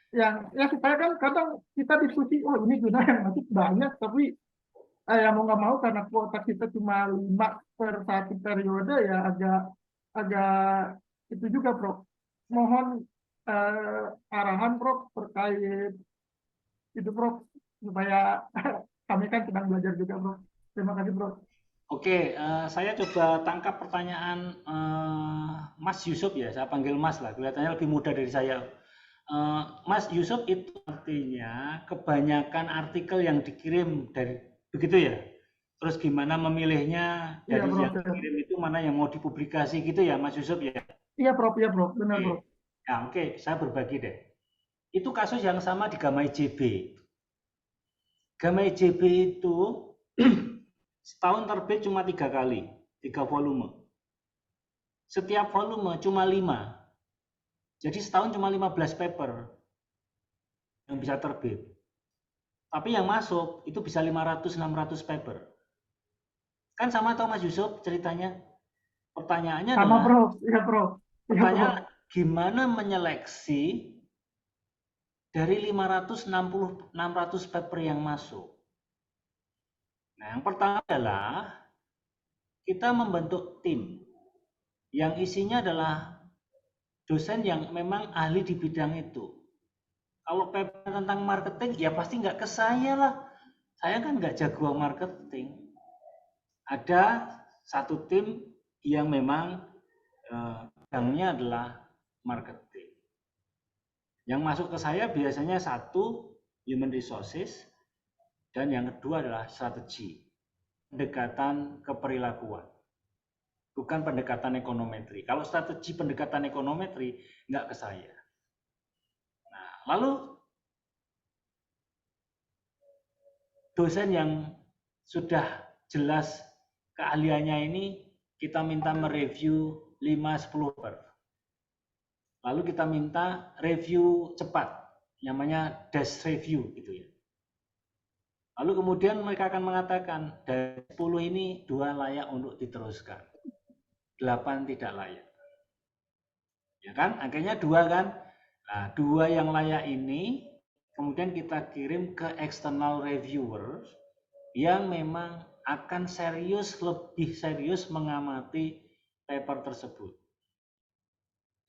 Yang ya supaya kan kadang kita diskusi, oh ini jurnal yang masuk banyak, tapi ya mau nggak mau karena kuota kita cuma 5 per 1 periode ya agak itu juga Prof. Mohon arahan Prof terkait itu Prof supaya kami kan sedang belajar juga Prof. Terima kasih Prof. Oke, saya coba tangkap pertanyaan Mas Yusuf ya, saya panggil Mas lah, kelihatannya lebih muda dari saya. Mas Yusuf, itu artinya kebanyakan artikel yang dikirim dari, begitu ya? Terus gimana memilihnya Iya dari Prof. yang dikirim itu mana yang mau dipublikasi gitu ya Mas Yusuf ya? Iya Prof, benar Prof. Ya, oke, saya berbagi deh. Itu kasus yang sama di Gamma IJB. Gamma IJB itu setahun terbit cuma 3 kali, 3 volume. Setiap volume cuma 5. Jadi setahun cuma 15 paper yang bisa terbit. Tapi yang masuk itu bisa 500-600 paper. Kan sama atau Mas Yusuf ceritanya? Pertanyaannya Sama adalah, Prof, iya Prof. pertanyaan gimana menyeleksi dari 560-600 paper yang masuk? Nah, yang pertama adalah kita membentuk tim yang isinya adalah dosen yang memang ahli di bidang itu. Kalau paper tentang marketing, ya pasti nggak ke saya lah. Saya kan nggak jago marketing. Ada satu tim yang memang bidangnya adalah marketing. Yang masuk ke saya biasanya satu, human resources, dan yang kedua adalah strategi, pendekatan keperilakuan. Bukan pendekatan ekonometri. Kalau strategi pendekatan ekonometri, nggak ke saya. Nah, lalu dosen yang sudah jelas keahliannya ini kita minta mereview 5-10 paper. Lalu kita minta review cepat, namanya dash review gitu ya. Lalu kemudian mereka akan mengatakan dari 10 ini 2 layak untuk diteruskan, 8 tidak layak. Ya kan? Akhirnya 2 kan? Nah, 2 yang layak ini kemudian kita kirim ke external reviewers yang memang akan lebih serius mengamati paper tersebut.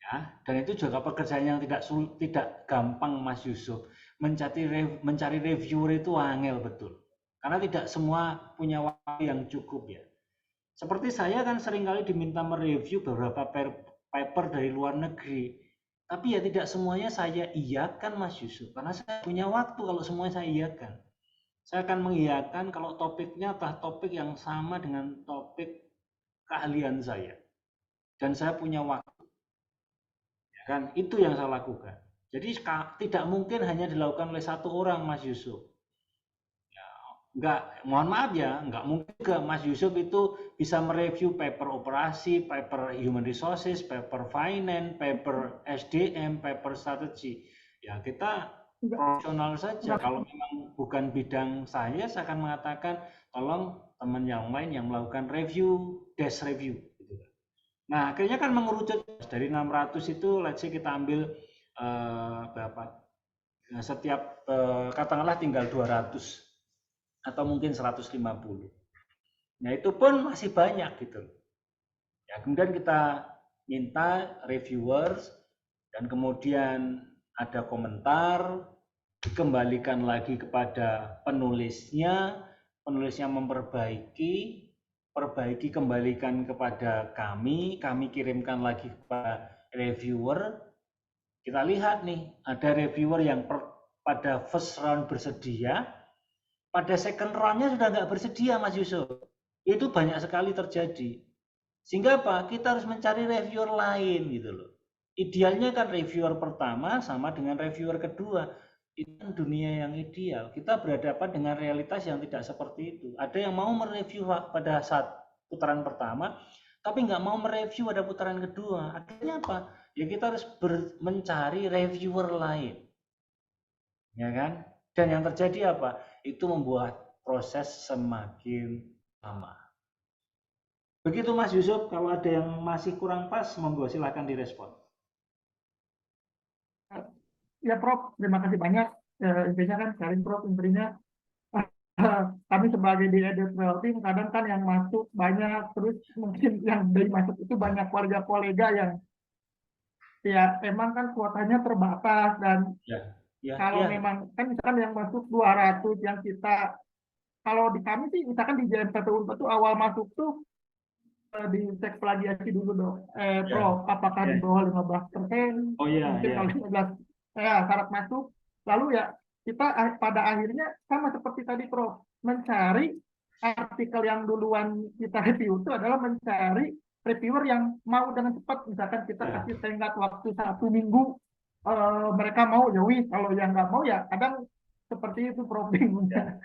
Ya, dan itu juga pekerjaan yang tidak gampang Mas Yusuf. Mencari reviewer itu angel betul. Karena tidak semua punya waktu yang cukup ya. Seperti saya kan seringkali diminta mereview beberapa paper dari luar negeri. Tapi ya tidak semuanya saya iyakan Mas Yusuf. Karena saya punya waktu kalau semuanya saya iyakan. Saya akan mengiyakan kalau topiknya adalah topik yang sama dengan topik keahlian saya. Dan saya punya waktu. Ya kan? Itu yang saya lakukan. Jadi tidak mungkin hanya dilakukan oleh satu orang Mas Yusuf. Enggak, mohon maaf ya, enggak mungkin juga Mas Yusuf itu bisa mereview paper operasi, paper human resources, paper finance, paper SDM, paper strategi. Ya kita profesional saja. Kalau memang bukan bidang saya akan mengatakan tolong teman yang lain yang melakukan review, desk review. Nah akhirnya kan mengerucut dari 600 itu, let's say kita ambil berapa? Nah, setiap katakanlah tinggal 200. Atau mungkin 150. Nah itu pun masih banyak gitu. Ya, kemudian kita minta reviewers dan kemudian ada komentar, dikembalikan lagi kepada penulisnya, penulisnya memperbaiki, kembalikan kepada kami kirimkan lagi kepada reviewer. Kita lihat nih, ada reviewer yang pada first round bersedia, pada second round-nya sudah nggak bersedia Mas Yusuf. Itu banyak sekali terjadi. Sehingga apa? Kita harus mencari reviewer lain gitu loh. Idealnya kan reviewer pertama sama dengan reviewer kedua. Itu dunia yang ideal. Kita berhadapan dengan realitas yang tidak seperti itu. Ada yang mau mereview pada saat putaran pertama, tapi nggak mau mereview pada putaran kedua. Akhirnya apa? Ya kita harus mencari reviewer lain. Ya kan? Dan yang terjadi apa? Itu membuat proses semakin lama. Begitu Mas Yusuf, kalau ada yang masih kurang pas, monggo silahkan direspon. Ya Prof, terima kasih banyak. Intinya kan sharing Prof, intinya kami sebagai di editorial team kadang kan yang masuk banyak, terus mungkin yang dari masuk itu banyak warga kolega yang ya emang kan kuotanya terbatas, dan Ya, kalau ya, memang kan misalkan yang masuk 200 yang kita, kalau di kami sih misalkan di JMPP Unpad tuh awal masuk tuh dicek plagiasi dulu dong, ya, Prof, apakah di ya. bawah 15%, Oh ya, mungkin kalau ya. 15 ya syarat masuk, lalu ya kita pada akhirnya sama seperti tadi Prof, mencari artikel yang duluan kita review itu adalah mencari reviewer yang mau dengan cepat, misalkan kita Ya. kasih tenggat waktu 1 minggu, mereka mau ya wis, kalau yang nggak mau ya kadang seperti itu Prof bingungnya.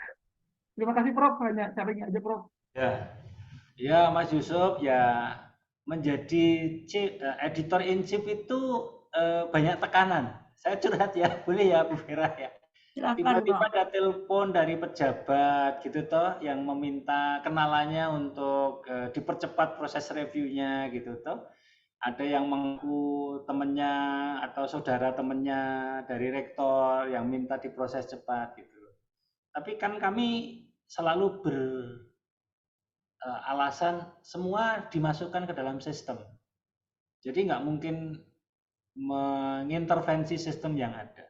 Terima kasih Prof, hanya sharing aja Prof. Ya, ya Mas Yusuf, ya menjadi editor in chief itu banyak tekanan. Saya curhat ya, boleh ya Bu Vera ya. Silakan, Tiba-tiba Prof. ada telepon dari pejabat gitu toh yang meminta kenalannya untuk dipercepat proses reviewnya gitu toh. Ada yang mengaku temennya atau saudara temennya dari rektor yang minta diproses cepat gitu. Tapi kan kami selalu beralasan semua dimasukkan ke dalam sistem. Jadi nggak mungkin mengintervensi sistem yang ada.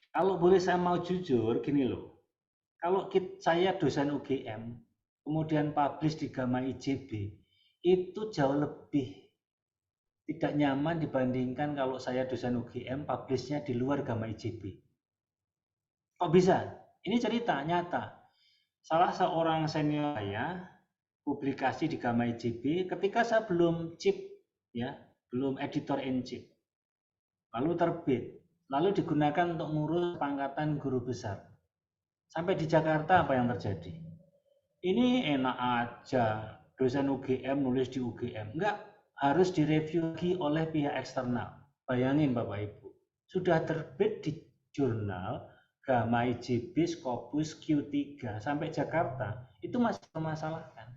Kalau boleh saya mau jujur, gini loh. Kalau saya dosen UGM, kemudian publish di Gamma IJB, itu jauh lebih tidak nyaman dibandingkan kalau saya dosen UGM, publishnya di luar Gamma IJB. Kok bisa? Ini cerita nyata. Salah seorang senior saya publikasi di Gamma IJB ketika saya belum chief, ya, belum editor in chief. Lalu terbit, lalu digunakan untuk ngurus pangkatan guru besar. Sampai di Jakarta apa yang terjadi? Ini enak aja, dosen UGM nulis di UGM. Enggak, harus direview lagi oleh pihak eksternal. Bayangin Bapak Ibu, sudah terbit di jurnal Gamma IJB Scopus Q3 sampai Jakarta, itu masih permasalahan.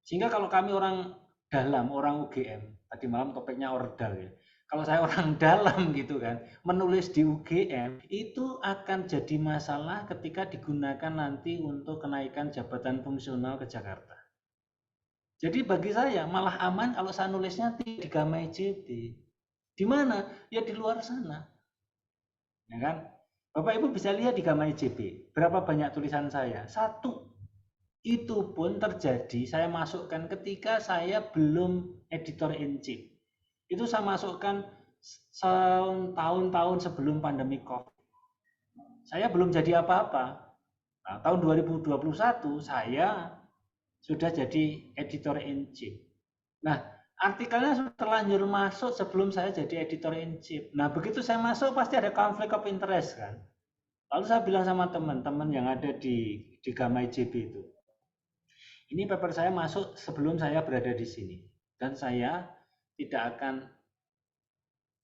Sehingga kalau kami orang dalam, orang UGM, tadi malam topiknya ordal ya, kalau saya orang dalam gitu kan, menulis di UGM, itu akan jadi masalah ketika digunakan nanti untuk kenaikan jabatan fungsional ke Jakarta. Jadi bagi saya malah aman kalau saya nulisnya di Gamma IJB. Di mana? Ya di luar sana. Ya kan? Bapak Ibu bisa lihat di Gamma IJB, berapa banyak tulisan saya? 1. Itu pun terjadi saya masukkan ketika saya belum editor in chief. Itu saya masukkan tahun-tahun sebelum pandemi COVID. Saya belum jadi apa-apa. Nah, tahun 2021 saya sudah jadi editor in chief. Nah, artikelnya sudah terlanjur masuk sebelum saya jadi editor in chief. Nah, begitu saya masuk pasti ada conflict of interest kan. Lalu saya bilang sama teman-teman yang ada di Gamma IJB itu, ini paper saya masuk sebelum saya berada di sini dan saya tidak akan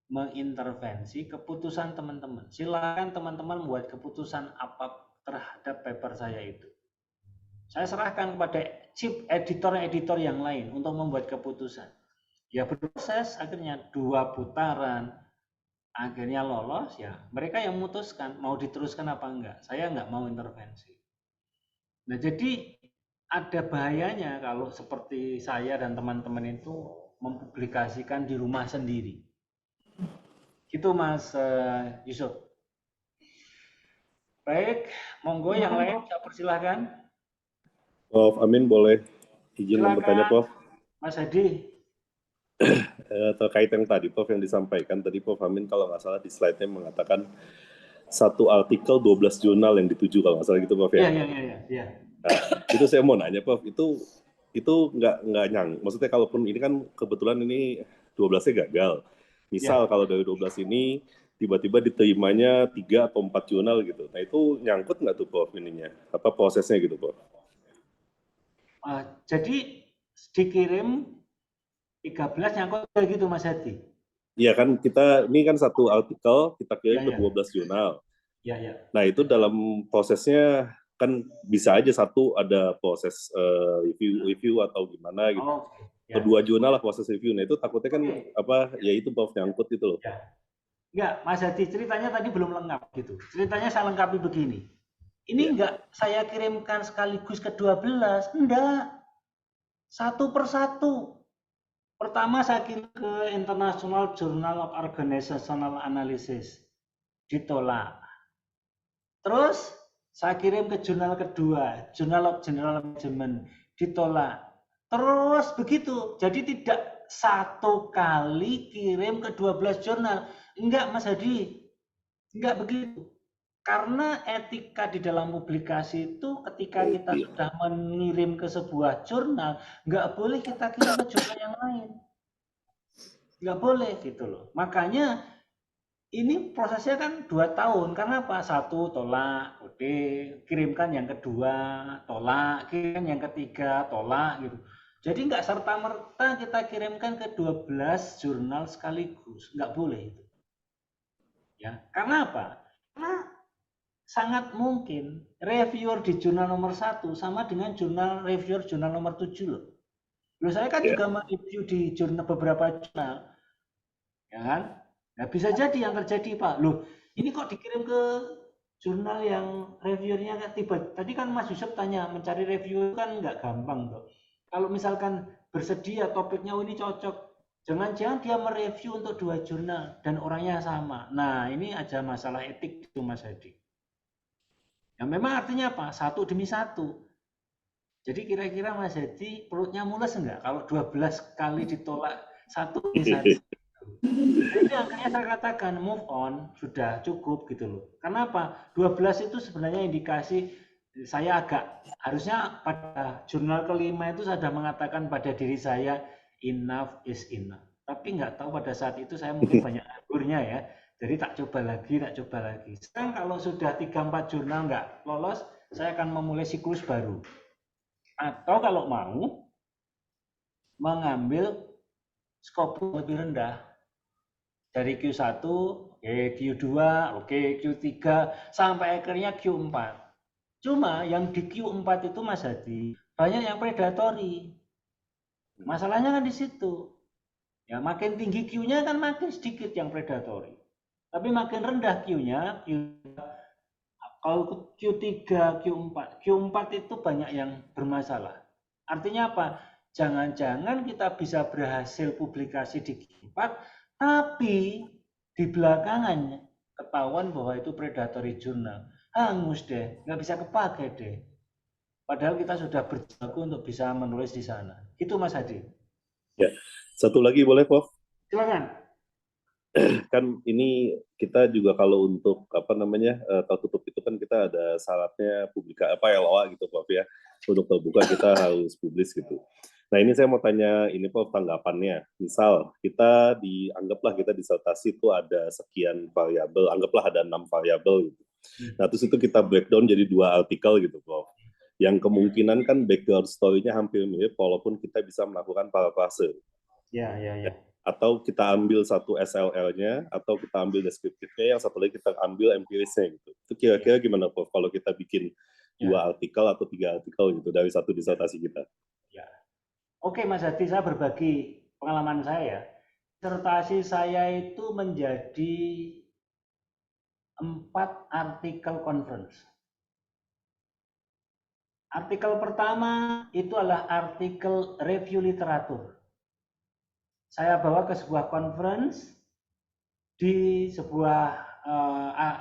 mengintervensi keputusan teman-teman. Silakan teman-teman membuat keputusan apa terhadap paper saya itu. Saya serahkan kepada chief editor-editor yang lain untuk membuat keputusan. Ya berproses akhirnya 2 putaran, akhirnya lolos ya. Mereka yang memutuskan mau diteruskan apa enggak. Saya enggak mau intervensi. Nah jadi ada bahayanya kalau seperti saya dan teman-teman itu mempublikasikan di rumah sendiri. Itu Mas Yusuf. Baik, monggo yang lain saya persilahkan. Prof Amin boleh izin bertanya Prof? Mas Hadi. Terkait yang tadi Prof yang disampaikan tadi Prof Amin kalau nggak salah di slide-nya mengatakan 1 artikel 12 jurnal yang dituju kalau nggak salah gitu Prof ya? Iya. Nah, itu saya mau nanya Prof, itu nggak nyang. Maksudnya kalaupun ini kan kebetulan ini 12-nya gagal. Misal kalau dari 12 ini tiba-tiba diterimanya 3 atau 4 jurnal gitu. Nah itu nyangkut nggak tuh Prof ininya? Apa prosesnya gitu Prof? Jadi dikirim 13 nyangkut gitu Mas Hadi? Iya kan ini kan 1 artikel kita kirim ke 12 jurnal. Iya. Nah itu dalam prosesnya kan bisa aja 1 ada proses review atau gimana gitu. Kedua jurnal lah proses review. Nah itu takutnya kan ya itu Prof nyangkut itu loh. Enggak, Mas Hadi ceritanya tadi belum lengkap gitu. Ceritanya saya lengkapi begini. Ini Iya. enggak saya kirimkan sekaligus ke 12, enggak. Satu persatu. Pertama saya kirim ke International Journal of Organizational Analysis, ditolak. Terus saya kirim ke jurnal kedua, Journal of General Management, ditolak. Terus begitu. Jadi tidak satu kali kirim ke 12 jurnal. Enggak, Mas Hadi. Enggak begitu. Karena etika di dalam publikasi itu ketika kita Iya. sudah mengirim ke sebuah jurnal, nggak boleh kita kirim ke jurnal yang lain. Nggak boleh gitu loh. Makanya ini prosesnya kan 2 tahun. Karena apa? 1 tolak, oke, kirimkan yang kedua, tolak, kirimkan yang ketiga, tolak gitu. Jadi nggak serta-merta kita kirimkan ke 12 jurnal sekaligus. Nggak boleh itu. Ya, karena apa? Karena sangat mungkin reviewer di jurnal nomor 1 sama dengan reviewer jurnal nomor 7 loh. Loh saya kan Ya. juga mereview di beberapa jurnal, ya kan? Nah bisa jadi yang terjadi Pak, loh ini kok dikirim ke jurnal yang reviewernya tadi kan Mas Yusuf tanya mencari reviewer kan nggak gampang tuh. Kalau misalkan bersedia topiknya ini cocok, jangan-jangan dia mereview untuk 2 jurnal dan orangnya sama. Nah ini aja masalah etik itu Mas Hadi. Ya memang artinya apa? 1 demi 1. Jadi kira-kira Mas Hadi perutnya mules enggak kalau 12 kali ditolak 1 demi 1? Jadi angkanya saya katakan move on, sudah cukup gitu loh. Karena apa? 12 itu sebenarnya indikasi saya harusnya pada jurnal kelima itu saya sudah mengatakan pada diri saya enough is enough. Tapi nggak tahu pada saat itu saya mungkin banyak anggurnya ya. Jadi tak coba lagi. Sekarang kalau sudah 3-4 jurnal nggak lolos, saya akan memulai siklus baru. Atau kalau mau, mengambil skop lebih rendah. Dari Q1, Q2, Q3, sampai akhirnya Q4. Cuma yang di Q4 itu Mas Hadi, banyak yang predatory. Masalahnya kan di situ. Ya, makin tinggi Q-nya kan makin sedikit yang predatory. Tapi makin rendah Q-nya, kalau Q3, Q4 itu banyak yang bermasalah. Artinya apa? Jangan-jangan kita bisa berhasil publikasi di Q4, tapi di belakangnya ketahuan bahwa itu predatory journal. Hangus deh, nggak bisa kepakai deh. Padahal kita sudah berjago untuk bisa menulis di sana. Itu Mas Hadi. Ya. Satu lagi boleh, Prof? Silakan. Kan ini kita juga kalau untuk tertutup itu kan kita ada syaratnya LOA gitu Prof ya. Untuk terbuka kita harus publis gitu. Nah ini saya mau tanya ini Prof tanggapannya. Misal anggaplah kita disertasi itu ada sekian variabel, anggaplah ada 6 variabel gitu. Nah terus itu kita breakdown jadi 2 artikel gitu Prof. Yang kemungkinan kan background story-nya hampir mirip walaupun kita bisa melakukan parafrase. Ya. Atau kita ambil satu SLL-nya, atau kita ambil deskriptifnya, yang satu lagi kita ambil empirisnya gitu. Itu kira-kira gimana Prof kalau kita bikin 2 artikel atau 3 artikel gitu dari satu disertasi kita? Ya. Oke Mas Hadi, saya berbagi pengalaman saya. Disertasi saya itu menjadi 4 artikel conference. Artikel pertama itu adalah artikel review literatur. Saya bawa ke sebuah conference di sebuah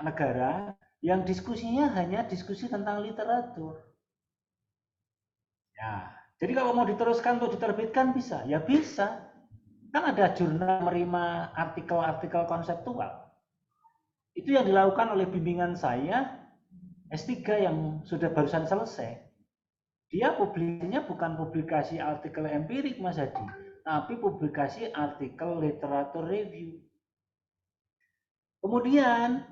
negara yang diskusinya hanya diskusi tentang literatur. Ya, jadi kalau mau diteruskan atau diterbitkan bisa, ya bisa. Kan ada jurnal menerima artikel-artikel konseptual. Itu yang dilakukan oleh bimbingan saya S3 yang sudah barusan selesai. Dia publikasinya bukan publikasi artikel empirik Mas Hadi, tapi publikasi artikel literatur review. Kemudian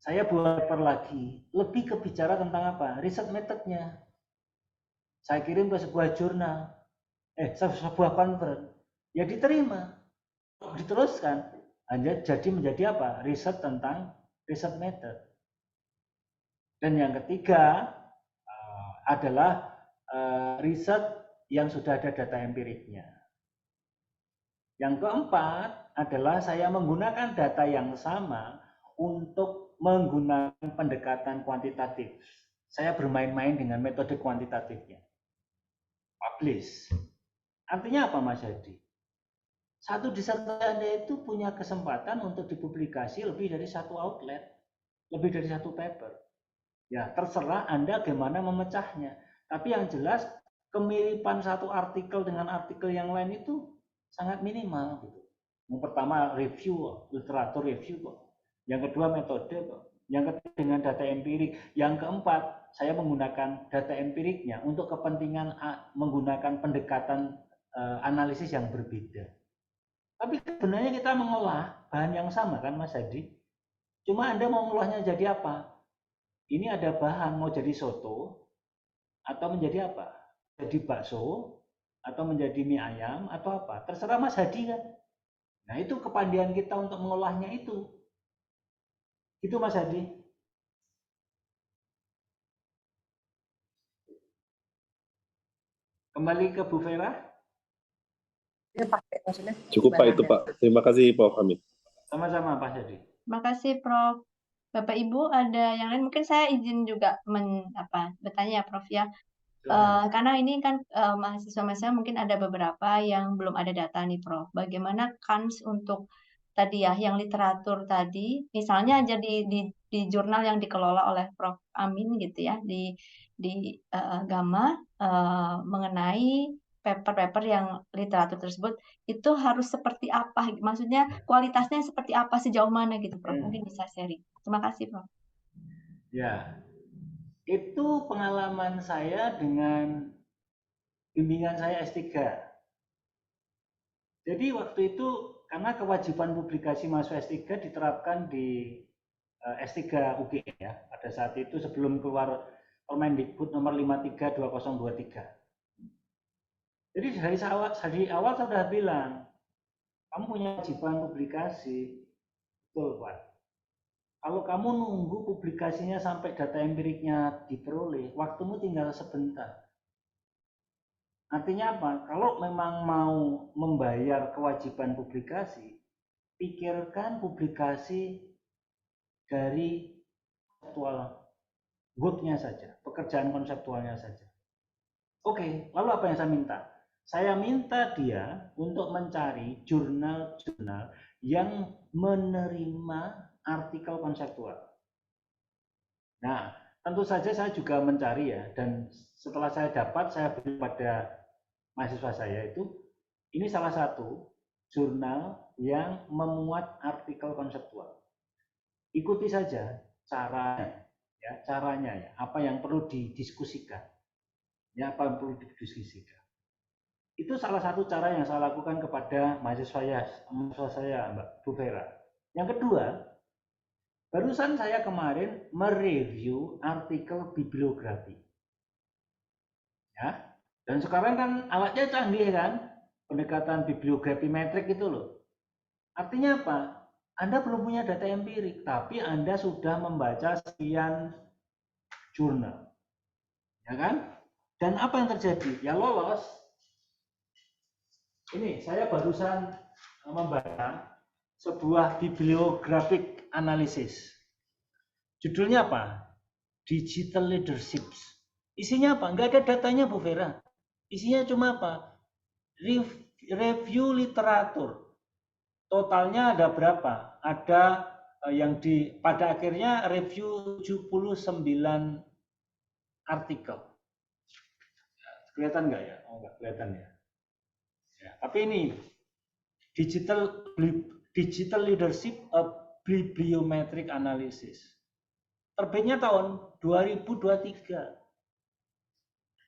saya buat paper lagi, lebih ke bicara tentang apa? Riset metodnya. Saya kirim ke sebuah jurnal, sebuah conference, ya diterima, diteruskan, hanya jadi menjadi apa? Riset tentang riset method. Dan yang ketiga adalah riset yang sudah ada data empiriknya. Yang keempat adalah saya menggunakan data yang sama untuk menggunakan pendekatan kuantitatif. saya bermain-main dengan metode kuantitatifnya. Publish. Artinya apa Mas Hadi? Satu disertasi Anda itu punya kesempatan untuk dipublikasi lebih dari satu outlet, lebih dari satu paper. Ya, terserah Anda bagaimana memecahnya. Tapi yang jelas kemiripan satu artikel dengan artikel yang lain itu sangat minimal gitu. Yang pertama review, literatur review kok. Yang kedua metode kok. Yang ketiga dengan data empirik. Yang keempat, saya menggunakan data empiriknya untuk kepentingan menggunakan pendekatan analisis yang berbeda. Tapi sebenarnya kita mengolah bahan yang sama kan Mas Hadi? Cuma Anda mau ngolahnya jadi apa? Ini ada bahan mau jadi soto atau menjadi apa? Jadi bakso atau menjadi mie ayam atau apa? Terserah Mas Hadi kan. Nah, itu kepandaian kita untuk mengolahnya itu. Itu Mas Hadi. Kembali ke Bu Vera. Ya, Pak, maksudnya Cukup Pak itu Pak. Terima kasih Prof. Amin. Sama-sama Pak Hadi. Terima kasih Prof. Bapak Ibu ada yang lain, mungkin saya izin juga bertanya ya Prof ya. Karena ini kan mahasiswa-mahasiswa mungkin ada beberapa yang belum ada data nih Prof. Bagaimana kans untuk tadi ya yang literatur tadi, misalnya aja di jurnal yang dikelola oleh Prof. Amin gitu ya, di Gamma mengenai paper-paper yang literatur tersebut itu harus seperti apa? Maksudnya kualitasnya seperti apa, sejauh mana gitu Prof? Mungkin bisa sharing. Terima kasih Prof. Ya, itu pengalaman saya dengan bimbingan saya S3. Jadi waktu itu karena kewajiban publikasi mahasiswa S3 diterapkan di S3 UGM ya, pada saat itu sebelum keluar Permendikbud nomor 53 2023. Jadi dari awal saya sudah bilang, kamu punya kewajiban publikasi, betul Pak. Kalau kamu nunggu publikasinya sampai data empiriknya diperoleh, waktumu tinggal sebentar. Artinya apa? Kalau memang mau membayar kewajiban publikasi, pikirkan publikasi dari konseptual work-nya saja, pekerjaan konseptualnya saja. Oke, lalu apa yang saya minta? Saya minta dia untuk mencari jurnal-jurnal yang menerima artikel konseptual. Nah, tentu saja saya juga mencari ya, dan setelah saya dapat, saya beri pada mahasiswa saya itu, ini salah satu jurnal yang memuat artikel konseptual. Ikuti saja caranya ya, apa yang perlu didiskusikan, ya apa yang perlu didiskusikan. Itu salah satu cara yang saya lakukan kepada mahasiswa saya, Mbak Bu Vera. Yang kedua, barusan saya kemarin mereview artikel bibliografi. Ya, dan sekarang kan alatnya canggih kan, pendekatan bibliografi metrik itu loh. Artinya apa? Anda belum punya data empirik, tapi Anda sudah membaca sekian jurnal. Ya kan? Dan apa yang terjadi? Ya lolos. Ini saya barusan membaca sebuah bibliographic analysis. Judulnya apa? Digital Leadership. Isinya apa? Nggak ada datanya Bu Vera. Isinya cuma apa? Review literatur. Totalnya ada berapa? Ada yang pada akhirnya review 79 artikel. Kelihatan nggak ya? Oh, nggak kelihatan ya. Tapi ini digital leadership bibliometric analysis. Terbitnya tahun 2023.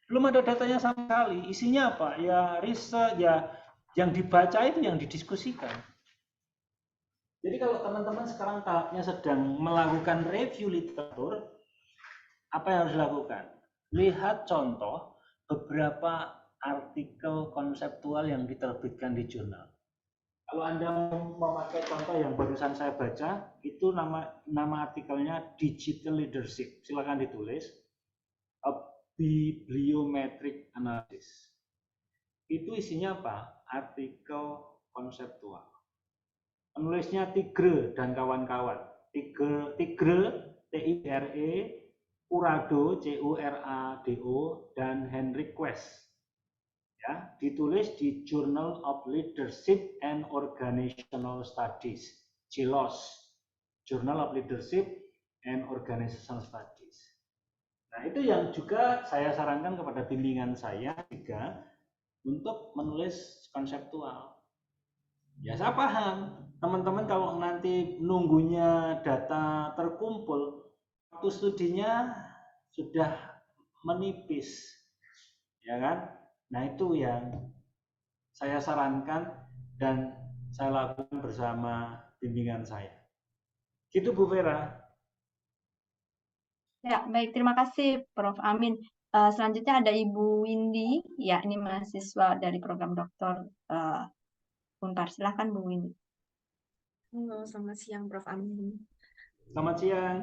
Belum ada datanya sama sekali. Isinya apa? Ya riset, ya yang dibaca itu yang didiskusikan. Jadi kalau teman-teman sekarang tahapnya sedang melakukan review literatur, apa yang harus dilakukan? Lihat contoh beberapa artikel konseptual yang diterbitkan di jurnal. Kalau Anda memakai contoh yang barusan saya baca, itu nama artikelnya Digital Leadership. Silakan ditulis. A Bibliometric Analysis. Itu isinya apa? Artikel konseptual. Penulisnya Tigre dan kawan-kawan. Tigre, TIGRE, Curado, C-U-R-A-D-O, dan Henrik Quest. Ya, ditulis di Journal of Leadership and Organizational Studies, JLOS, Journal of Leadership and Organizational Studies. Nah, itu yang juga saya sarankan kepada bimbingan saya juga untuk menulis konseptual. Ya, saya paham. Teman-teman kalau nanti nunggunya data terkumpul, waktu studinya sudah menipis. Ya kan? Nah, itu yang saya sarankan dan saya lakukan bersama bimbingan saya. Gitu Bu Vera. Ya, baik. Terima kasih Prof. Amin. Selanjutnya ada Ibu Windy, ya ini mahasiswa dari program doktor Unpar. Silahkan Bu Windy. Halo, selamat siang Prof. Amin. Selamat siang.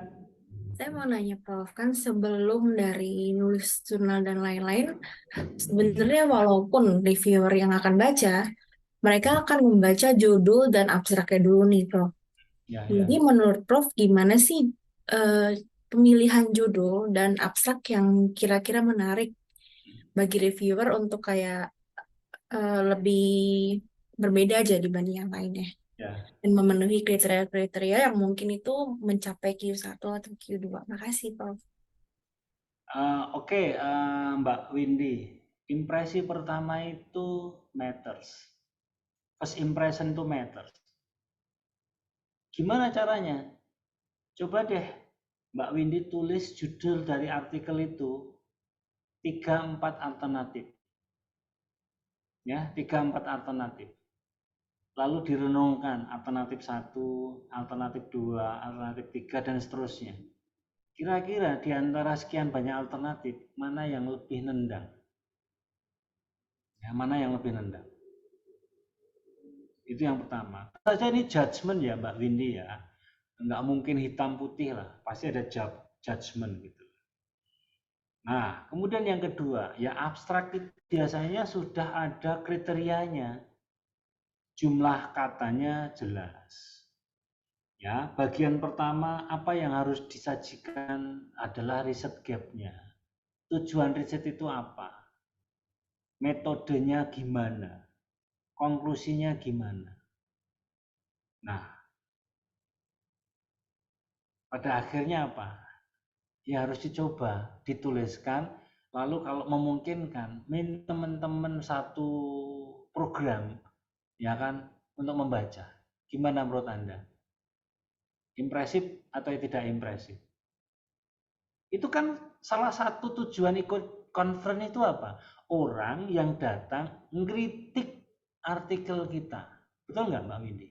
Saya mau nanya Prof, kan sebelum dari nulis jurnal dan lain-lain, sebenarnya walaupun reviewer yang akan baca, mereka akan membaca judul dan abstraknya dulu nih Prof. Ya, Jadi ya. menurut Prof, gimana sih pemilihan judul dan abstrak yang kira-kira menarik bagi reviewer untuk kayak lebih berbeda aja dibanding yang lainnya? Ya. Dan memenuhi kriteria-kriteria yang mungkin itu mencapai Q1 atau Q2. Makasih, Prof. Oke, Mbak Windy. Impresi pertama itu matters. First impression itu matters. Gimana caranya? Coba deh Mbak Windy tulis judul dari artikel itu 3-4 alternatif. Ya, 3-4 alternatif. Lalu direnungkan alternatif 1, alternatif 2, alternatif 3, dan seterusnya. Kira-kira di antara sekian banyak alternatif, mana yang lebih nendang? Ya, mana yang lebih nendang? Itu yang pertama. Saja ini judgement ya Mbak Windy ya. Nggak mungkin hitam putih lah, pasti ada judgement gitu. Nah, kemudian yang kedua, ya abstrak itu biasanya sudah ada kriterianya. Jumlah katanya jelas. Ya, bagian pertama apa yang harus disajikan adalah riset gap-nya. Tujuan riset itu apa? Metodenya gimana? Konklusinya gimana? Nah, pada akhirnya apa? Ya harus dicoba, dituliskan, lalu kalau memungkinkan, teman-teman satu program, ya kan, untuk membaca. Gimana menurut Anda? Impresif atau tidak impresif? Itu kan salah satu tujuan ikut conference itu apa? Orang yang datang ngeritik artikel kita. Betul nggak Mbak Windy?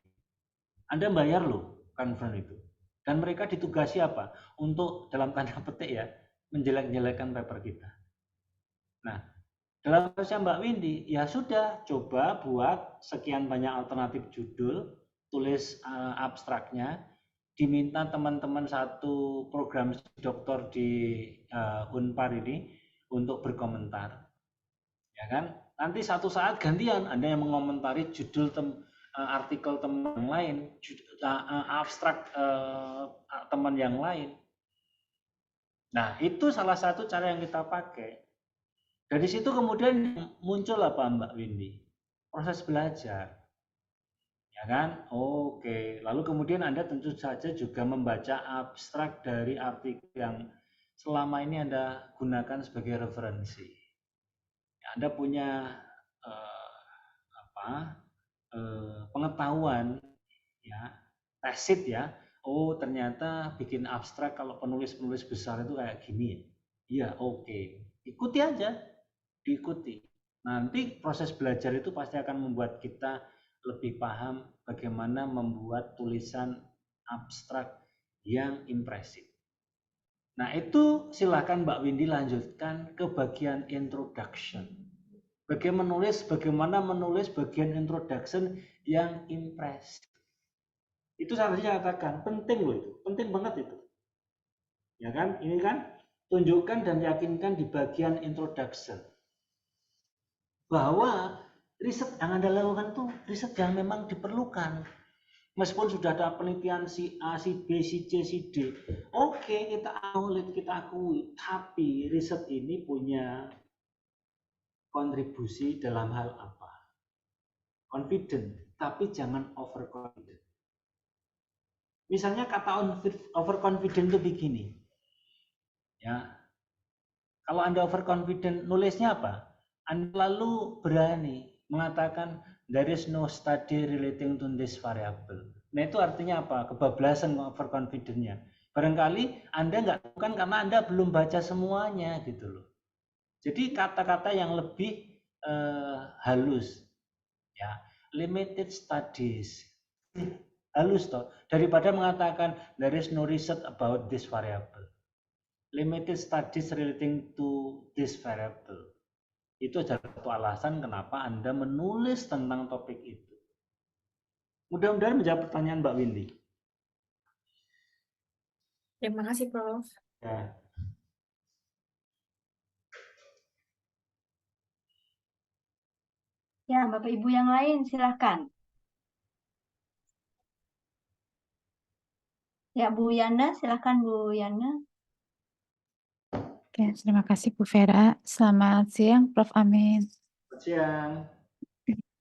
Anda bayar loh conference itu. Dan mereka ditugasi apa? Untuk dalam tanda petik ya, menjelek-jelekan paper kita. Nah, dalam kasusnya Mbak Windy, ya sudah, coba buat sekian banyak alternatif judul, tulis abstraknya, diminta teman-teman satu program doktor di Unpar ini untuk berkomentar. Ya kan? Nanti satu saat gantian Anda yang mengomentari judul artikel teman yang lain, abstrak teman yang lain. Nah, itu salah satu cara yang kita pakai. Dari situ kemudian muncul apa Mbak Windy? Proses belajar. Ya kan? Oke. Lalu kemudian Anda tentu saja juga membaca abstrak dari artikel yang selama ini Anda gunakan sebagai referensi. Anda punya pengetahuan ya, tesit ya. Oh, ternyata bikin abstrak kalau penulis-penulis besar itu kayak gini ya. Iya, oke. Ikuti aja. Diikuti. Nanti proses belajar itu pasti akan membuat kita lebih paham bagaimana membuat tulisan abstrak yang impresif. Nah, itu silakan Mbak Windy lanjutkan ke bagian introduction. Bagaimana menulis bagian introduction yang impresif. Itu saya katakan, penting loh itu, penting banget itu. Ya kan? Ini kan tunjukkan dan yakinkan di bagian introduction bahwa riset yang Anda lakukan itu riset yang memang diperlukan. Meskipun sudah ada penelitian si A, si B, si C, si D, oke, kita acknowledge, kita akui, tapi riset ini punya kontribusi dalam hal apa? Confident, tapi jangan overconfident. Misalnya kata overconfident itu begini, ya. Kalau Anda overconfident, nulisnya apa? Anda lalu berani mengatakan there is no study relating to this variable. Nah, itu artinya apa? Kebablasan overconfident-nya. Barangkali Anda nggak bukan karena Anda belum baca semuanya gitu loh. Jadi kata-kata yang lebih halus, ya, limited studies, halus toh, daripada mengatakan there is no research about this variable. Limited studies relating to this variable. Itu adalah satu alasan kenapa Anda menulis tentang topik itu. Mudah-mudahan menjawab pertanyaan Mbak Windy. Terima kasih, Prof. Ya. Ya, Bapak Ibu yang lain silakan. Ya, Bu Yana, silakan Bu Yana. Oke, terima kasih Bu Vera. Selamat siang, Prof. Amin. Selamat siang.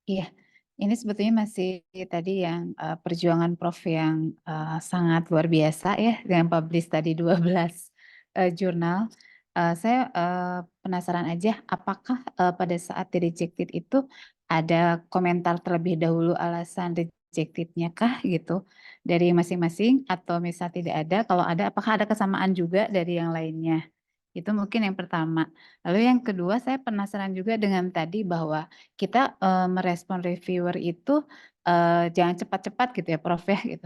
Iya, ini sebetulnya masih tadi yang perjuangan Prof yang sangat luar biasa ya, dengan publish tadi 12 jurnal. Saya penasaran aja, apakah pada saat di rejected itu ada komentar terlebih dahulu alasan rejectednya kah gitu dari masing-masing, atau misal tidak ada, kalau ada apakah ada kesamaan juga dari yang lainnya? Itu mungkin yang pertama. Lalu yang kedua, saya penasaran juga dengan tadi bahwa kita merespon reviewer itu jangan cepat-cepat gitu ya, Prof ya gitu.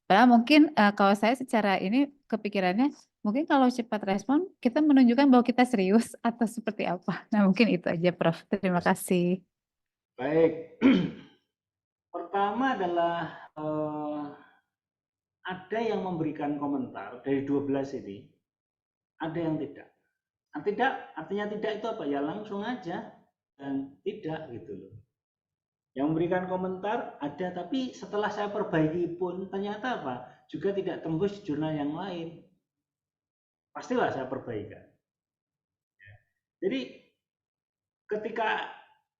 Padahal mungkin kalau saya secara ini kepikirannya, mungkin kalau cepat respon kita menunjukkan bahwa kita serius atau seperti apa. Nah mungkin itu aja, Prof. Terima kasih. Baik. Pertama adalah ada yang memberikan komentar dari 12 ini, ada yang tidak. Artinya tidak itu apa? Ya langsung aja dan tidak gitu loh. Yang memberikan komentar ada, tapi setelah saya perbaiki pun ternyata apa? Juga tidak tembus di jurnal yang lain. Pastilah saya perbaikan. Jadi ketika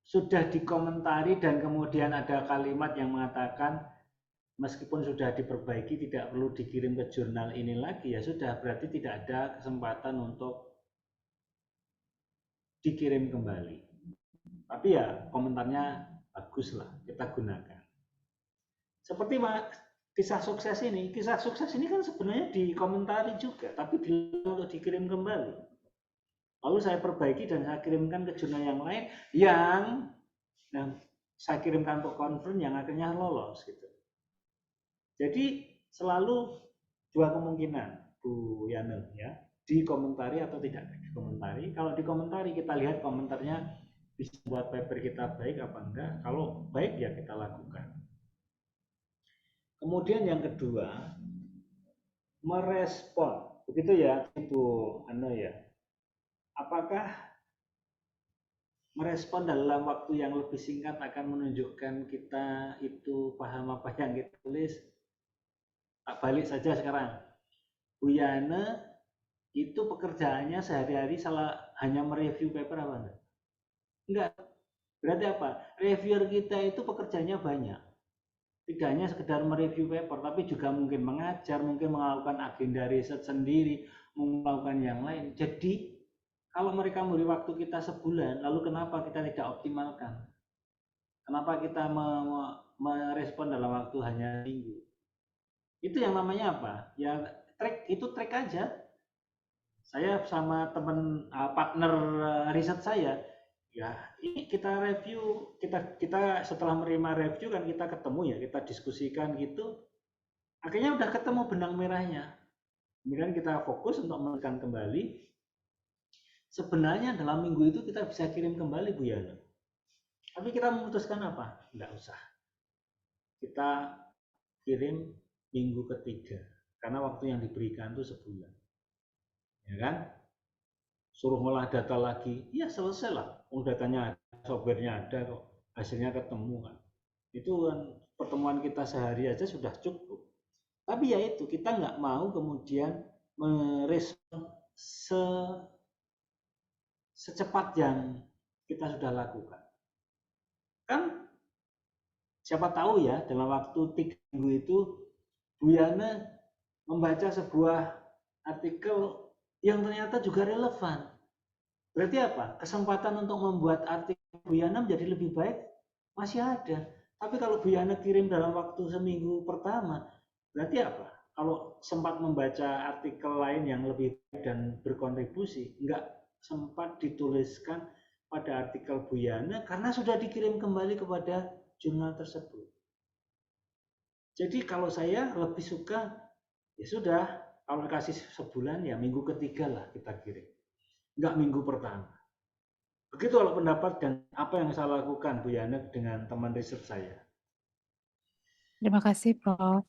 sudah dikomentari dan kemudian ada kalimat yang mengatakan meskipun sudah diperbaiki tidak perlu dikirim ke jurnal ini lagi, ya sudah, berarti tidak ada kesempatan untuk dikirim kembali. Tapi ya komentarnya bagus lah, kita gunakan. Seperti kisah sukses ini kan sebenarnya dikomentari juga, tapi dilarang untuk dikirim kembali. Lalu saya perbaiki dan saya kirimkan ke jurnal yang lain yang saya kirimkan untuk conference yang akhirnya lolos gitu. Jadi selalu dua kemungkinan, Bu Yana, ya, dikomentari atau tidak dikomentari. Kalau dikomentari kita lihat komentarnya bisa buat paper kita baik apa enggak. Kalau baik ya kita lakukan. Kemudian yang kedua, merespon. Begitu ya, Ibu Ano ya. Apakah merespon dalam waktu yang lebih singkat akan menunjukkan kita itu paham apa yang kita tulis? Tak balik saja sekarang. Bu Yana itu pekerjaannya sehari-hari hanya mereview paper apa enggak? Enggak. Berarti apa? Reviewer kita itu pekerjaannya banyak. Tidak hanya sekedar mereview paper, tapi juga mungkin mengajar, mungkin melakukan agenda riset sendiri, melakukan yang lain. Jadi kalau mereka memberi waktu kita sebulan, lalu kenapa kita tidak optimalkan? Kenapa kita merespon dalam waktu hanya minggu? Itu yang namanya apa? Ya track aja. Saya sama teman partner riset saya, ya ini kita review, kita setelah menerima review kan kita ketemu ya, kita diskusikan gitu. Akhirnya udah ketemu benang merahnya. Kemudian kita fokus untuk menekan kembali. Sebenarnya dalam minggu itu kita bisa kirim kembali Bu Yana. Tapi kita memutuskan apa? Enggak usah. Kita kirim minggu ketiga. Karena waktu yang diberikan itu sebulan. Ya kan? Suruh ngolah data lagi. Ya selesai lah. Datanya ada, softwarenya ada kok. Hasilnya ketemu kan. Itu kan pertemuan kita sehari aja sudah cukup. Tapi ya itu, kita nggak mau kemudian merespon secepat yang kita sudah lakukan. Kan siapa tahu ya, dalam waktu 3 minggu itu Bu Yana membaca sebuah artikel yang ternyata juga relevan. Berarti apa? Kesempatan untuk membuat artikel Bu Yana menjadi lebih baik masih ada. Tapi kalau Bu Yana kirim dalam waktu seminggu pertama, berarti apa? Kalau sempat membaca artikel lain yang lebih baik dan berkontribusi, nggak sempat dituliskan pada artikel Bu Yana karena sudah dikirim kembali kepada jurnal tersebut. Jadi kalau saya lebih suka, ya sudah, kalau dikasih sebulan ya minggu ketiga lah kita kirim. Nggak minggu pertama. Begitu kalau pendapat dan apa yang saya lakukan Bu Yana dengan teman riset saya. Terima kasih, Prof.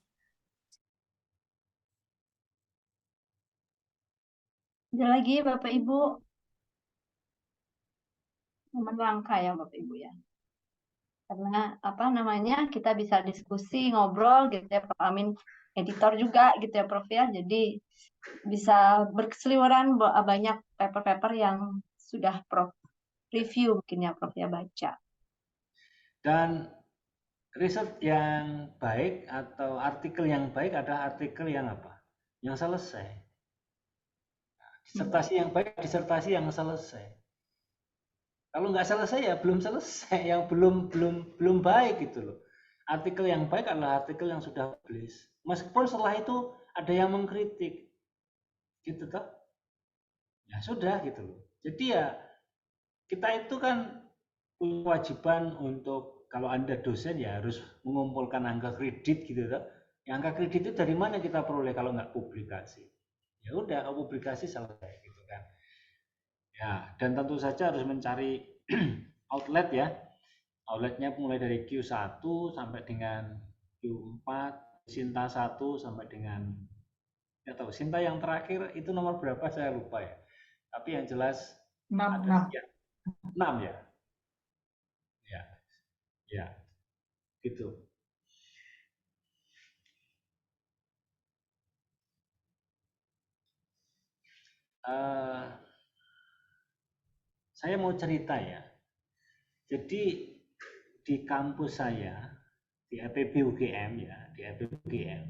Ada lagi Bapak Ibu? Nomor langkah ya Bapak Ibu ya. Karena apa namanya, kita bisa diskusi, ngobrol gitu ya, Prof Amin editor juga gitu ya Prof ya. Jadi bisa berseliweran banyak paper-paper yang sudah Prof review mungkin ya Prof ya, baca. Dan riset yang baik atau artikel yang baik adalah artikel yang apa? Yang selesai. Disertasi yang baik, disertasi yang selesai. Kalau nggak selesai ya belum selesai, yang belum baik gitu loh. Artikel yang baik adalah artikel yang sudah publish. Meskipun setelah itu ada yang mengkritik, gitu toh? Ya sudah gitu loh. Jadi ya kita itu kan punya kewajiban untuk, kalau Anda dosen ya harus mengumpulkan angka kredit gitu toh. Yang angka kredit itu dari mana kita peroleh kalau nggak publikasi? Ya udah, kalau publikasi selesai gitu kan. Ya, dan tentu saja harus mencari outlet ya. Outletnya mulai dari Q1 sampai dengan Q4, Sinta 1 sampai dengan, ya tahu Sinta yang terakhir itu nomor berapa saya lupa ya. Tapi yang jelas 6. ada sekian. 6 ya. Ya, ya, gitu. Saya mau cerita ya. Jadi di kampus saya di FEB UGM ya, di FEB UGM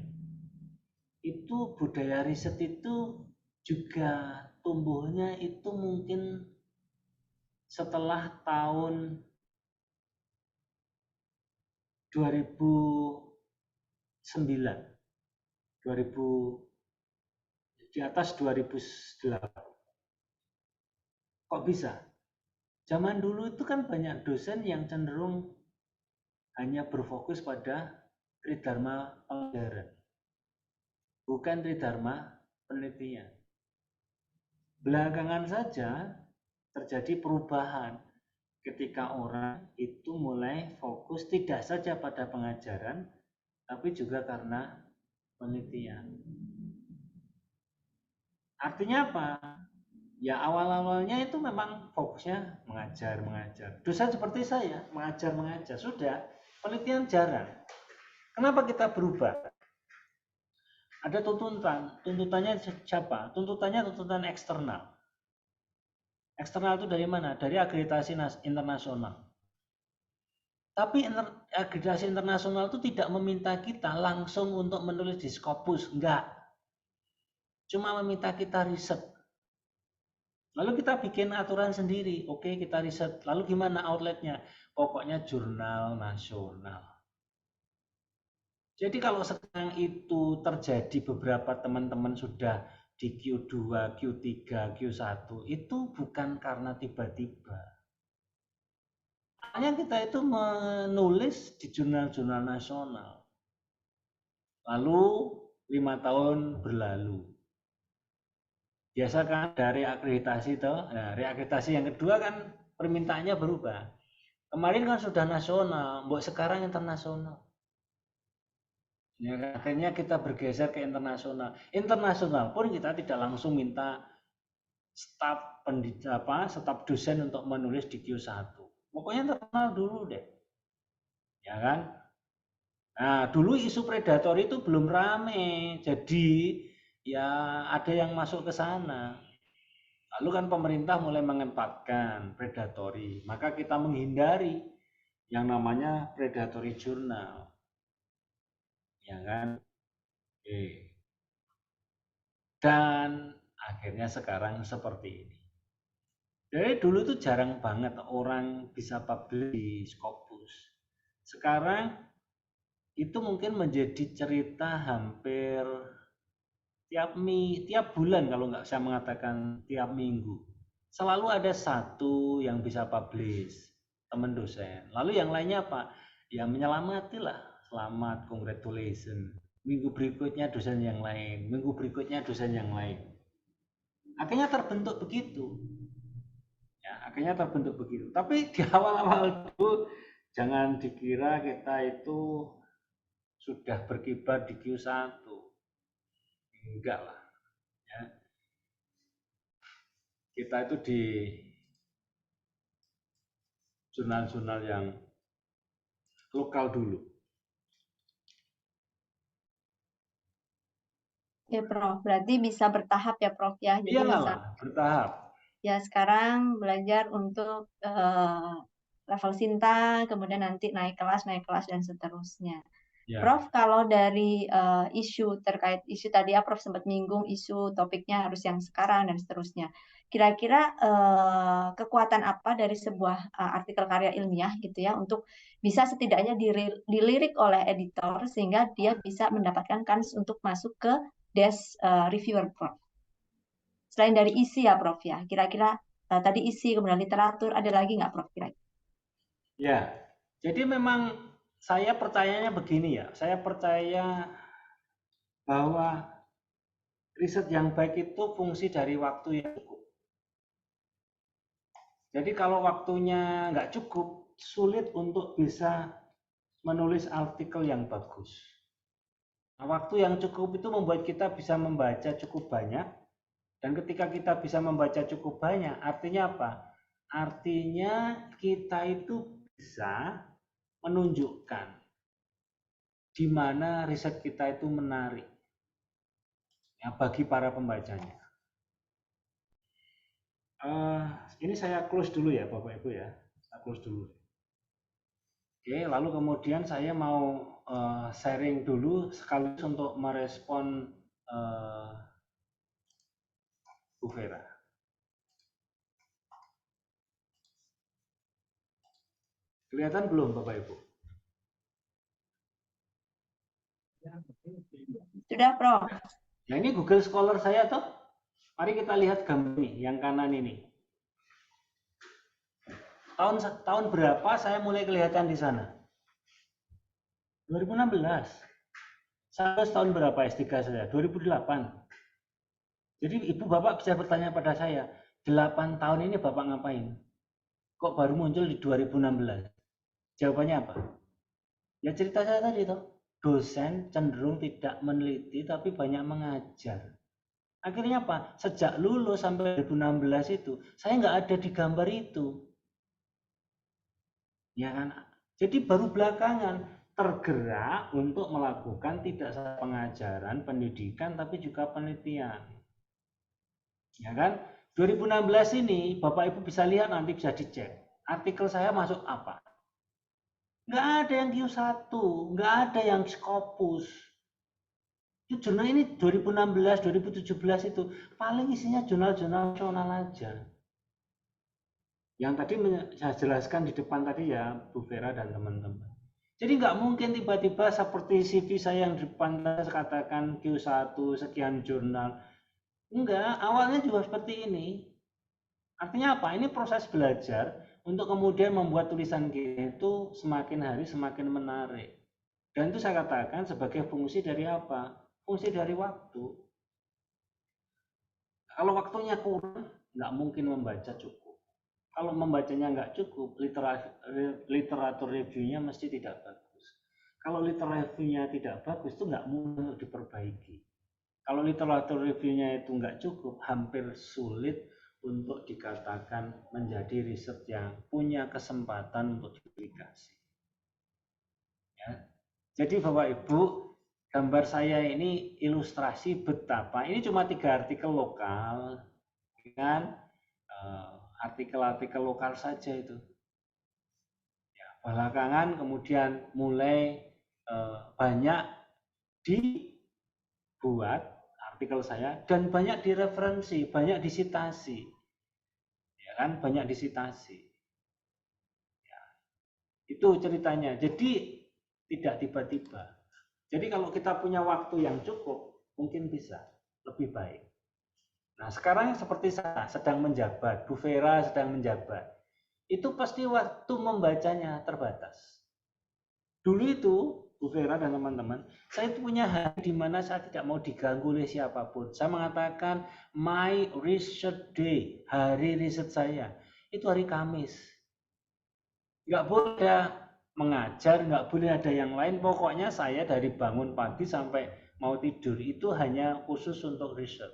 itu budaya riset itu juga tumbuhnya itu mungkin setelah tahun 2009, 2000 di atas 2008. Kok bisa? Zaman dulu itu kan banyak dosen yang cenderung hanya berfokus pada tridharma pengajaran, bukan tridharma penelitian. Belakangan saja terjadi perubahan ketika orang itu mulai fokus tidak saja pada pengajaran, tapi juga karena penelitian. Artinya apa? Ya awal-awalnya itu memang fokusnya mengajar. Dosen seperti saya, mengajar, sudah, penelitian jarang. Kenapa kita berubah? Ada tuntutannya siapa? Tuntutannya tuntutan eksternal. Eksternal itu dari mana? Dari akreditasi internasional. Tapi akreditasi internasional itu tidak meminta kita langsung untuk menulis di Scopus, enggak. Cuma meminta kita riset. Lalu kita bikin aturan sendiri, oke kita riset. Lalu gimana outletnya? Pokoknya jurnal nasional. Jadi kalau sekarang itu terjadi beberapa teman-teman sudah di Q2, Q3, Q1, itu bukan karena tiba-tiba. Hanya kita itu menulis di jurnal-jurnal nasional. Lalu 5 tahun berlalu. Biasa kan dari akreditasi itu, nah, reakreditasi yang kedua kan permintaannya berubah. Kemarin kan sudah nasional, mbok sekarang internasional. Ya, akhirnya kita bergeser ke internasional. Internasional pun kita tidak langsung minta staf dosen untuk menulis di Q1. Pokoknya internasional dulu deh. Ya kan? Nah, dulu isu predator itu belum rame, jadi ya ada yang masuk ke sana. Lalu kan pemerintah mulai mengetatkan predatory, maka kita menghindari yang namanya predatory jurnal, ya kan? Dan akhirnya sekarang seperti ini. Dari dulu itu jarang banget orang bisa publish di Scopus. Sekarang itu mungkin menjadi cerita hampir tiap bulan, kalau nggak saya mengatakan tiap minggu. Selalu ada satu yang bisa publish, teman dosen. Lalu yang lainnya apa? Ya menyelamati lah, selamat, congratulations. Minggu berikutnya dosen yang lain, minggu berikutnya dosen yang lain. Akhirnya terbentuk begitu. Ya, akhirnya terbentuk begitu. Tapi di awal-awal itu jangan dikira kita itu sudah berkibar di Q1. Enggak lah. Ya. Kita itu di jurnal-jurnal yang lokal dulu. Ya, Prof. Berarti bisa bertahap ya, Prof ya. Jadi Iyalah, bertahap. ya sekarang belajar untuk level Sinta, kemudian nanti naik kelas dan seterusnya. Ya. Prof, kalau dari isu terkait isu tadi ya, Prof sempat menyinggung isu topiknya harus yang sekarang dan seterusnya. Kira-kira kekuatan apa dari sebuah artikel karya ilmiah gitu ya untuk bisa setidaknya dilirik oleh editor sehingga dia bisa mendapatkan kans untuk masuk ke desk reviewer, Prof. Selain dari isi ya, Prof ya. Kira-kira tadi isi kemudian literatur ada lagi nggak, Prof? Kira-kira? Ya. Jadi memang saya percayanya begini ya. Saya percaya bahwa riset yang baik itu fungsi dari waktu yang cukup. Jadi kalau waktunya nggak cukup, sulit untuk bisa menulis artikel yang bagus. Nah, waktu yang cukup itu membuat kita bisa membaca cukup banyak, dan ketika kita bisa membaca cukup banyak, artinya apa? Artinya kita itu bisa menunjukkan di mana riset kita itu menarik ya, bagi para pembacanya. Ini saya close dulu ya Bapak Ibu ya, saya close dulu. Oke, lalu kemudian saya mau sharing dulu sekaligus untuk merespon Bu Vera. Kelihatan belum Bapak Ibu? Sudah, Prof. Nah ini Google Scholar saya tuh. Mari kita lihat gambar ini, yang kanan ini. Tahun berapa saya mulai kelihatan di sana? 2016. Saya tahun berapa S3 saya? 2008. Jadi Ibu Bapak bisa bertanya pada saya, 8 tahun ini Bapak ngapain? Kok baru muncul di 2016? Jawabannya apa? Ya cerita saya tadi toh. Dosen cenderung tidak meneliti tapi banyak mengajar. Akhirnya apa? Sejak lulus sampai 2016 itu, saya nggak ada di gambar itu. Ya kan? Jadi baru belakangan tergerak untuk melakukan tidak saja pengajaran, pendidikan, tapi juga penelitian. Ya kan? 2016 ini Bapak Ibu bisa lihat, nanti bisa dicek. Artikel saya masuk apa? Nggak ada yang Q1, nggak ada yang Scopus. Itu jurnal ini 2016, 2017 itu paling isinya jurnal-jurnal nasional aja. Yang tadi saya jelaskan di depan tadi ya, Bu Vera dan teman-teman. Jadi nggak mungkin tiba-tiba seperti CV saya yang di depan saya katakan Q1 sekian jurnal. Enggak, awalnya juga seperti ini. Artinya apa? Ini proses belajar untuk kemudian membuat tulisan kita itu semakin hari semakin menarik. Dan itu saya katakan sebagai fungsi dari apa? Fungsi dari waktu. Kalau waktunya kurang, nggak mungkin membaca cukup. Kalau membacanya nggak cukup, literatur reviewnya mesti tidak bagus. Kalau literatur reviewnya tidak bagus, itu nggak mungkin diperbaiki. Kalau literatur reviewnya itu nggak cukup, hampir sulit untuk dikatakan menjadi riset yang punya kesempatan untuk dipublikasi. Ya. Jadi Bapak Ibu, gambar saya ini ilustrasi betapa, ini cuma 3 artikel lokal, kan? Artikel-artikel lokal saja itu. Ya, belakangan kemudian mulai banyak dibuat artikel saya dan banyak direferensi, banyak disitasi, ya kan? Banyak disitasi. Ya, itu ceritanya. Jadi tidak tiba-tiba. Jadi kalau kita punya waktu yang cukup, mungkin bisa lebih baik. Nah, sekarang seperti saya sedang menjabat, Bu Vera sedang menjabat. Itu pasti waktu membacanya terbatas. Dulu itu, Bu Vera dan teman-teman, saya itu punya hari di mana saya tidak mau diganggu oleh siapapun. Saya mengatakan, my research day, hari riset saya, itu hari Kamis. Nggak boleh ada mengajar, nggak boleh ada yang lain. Pokoknya saya dari bangun pagi sampai mau tidur itu hanya khusus untuk riset.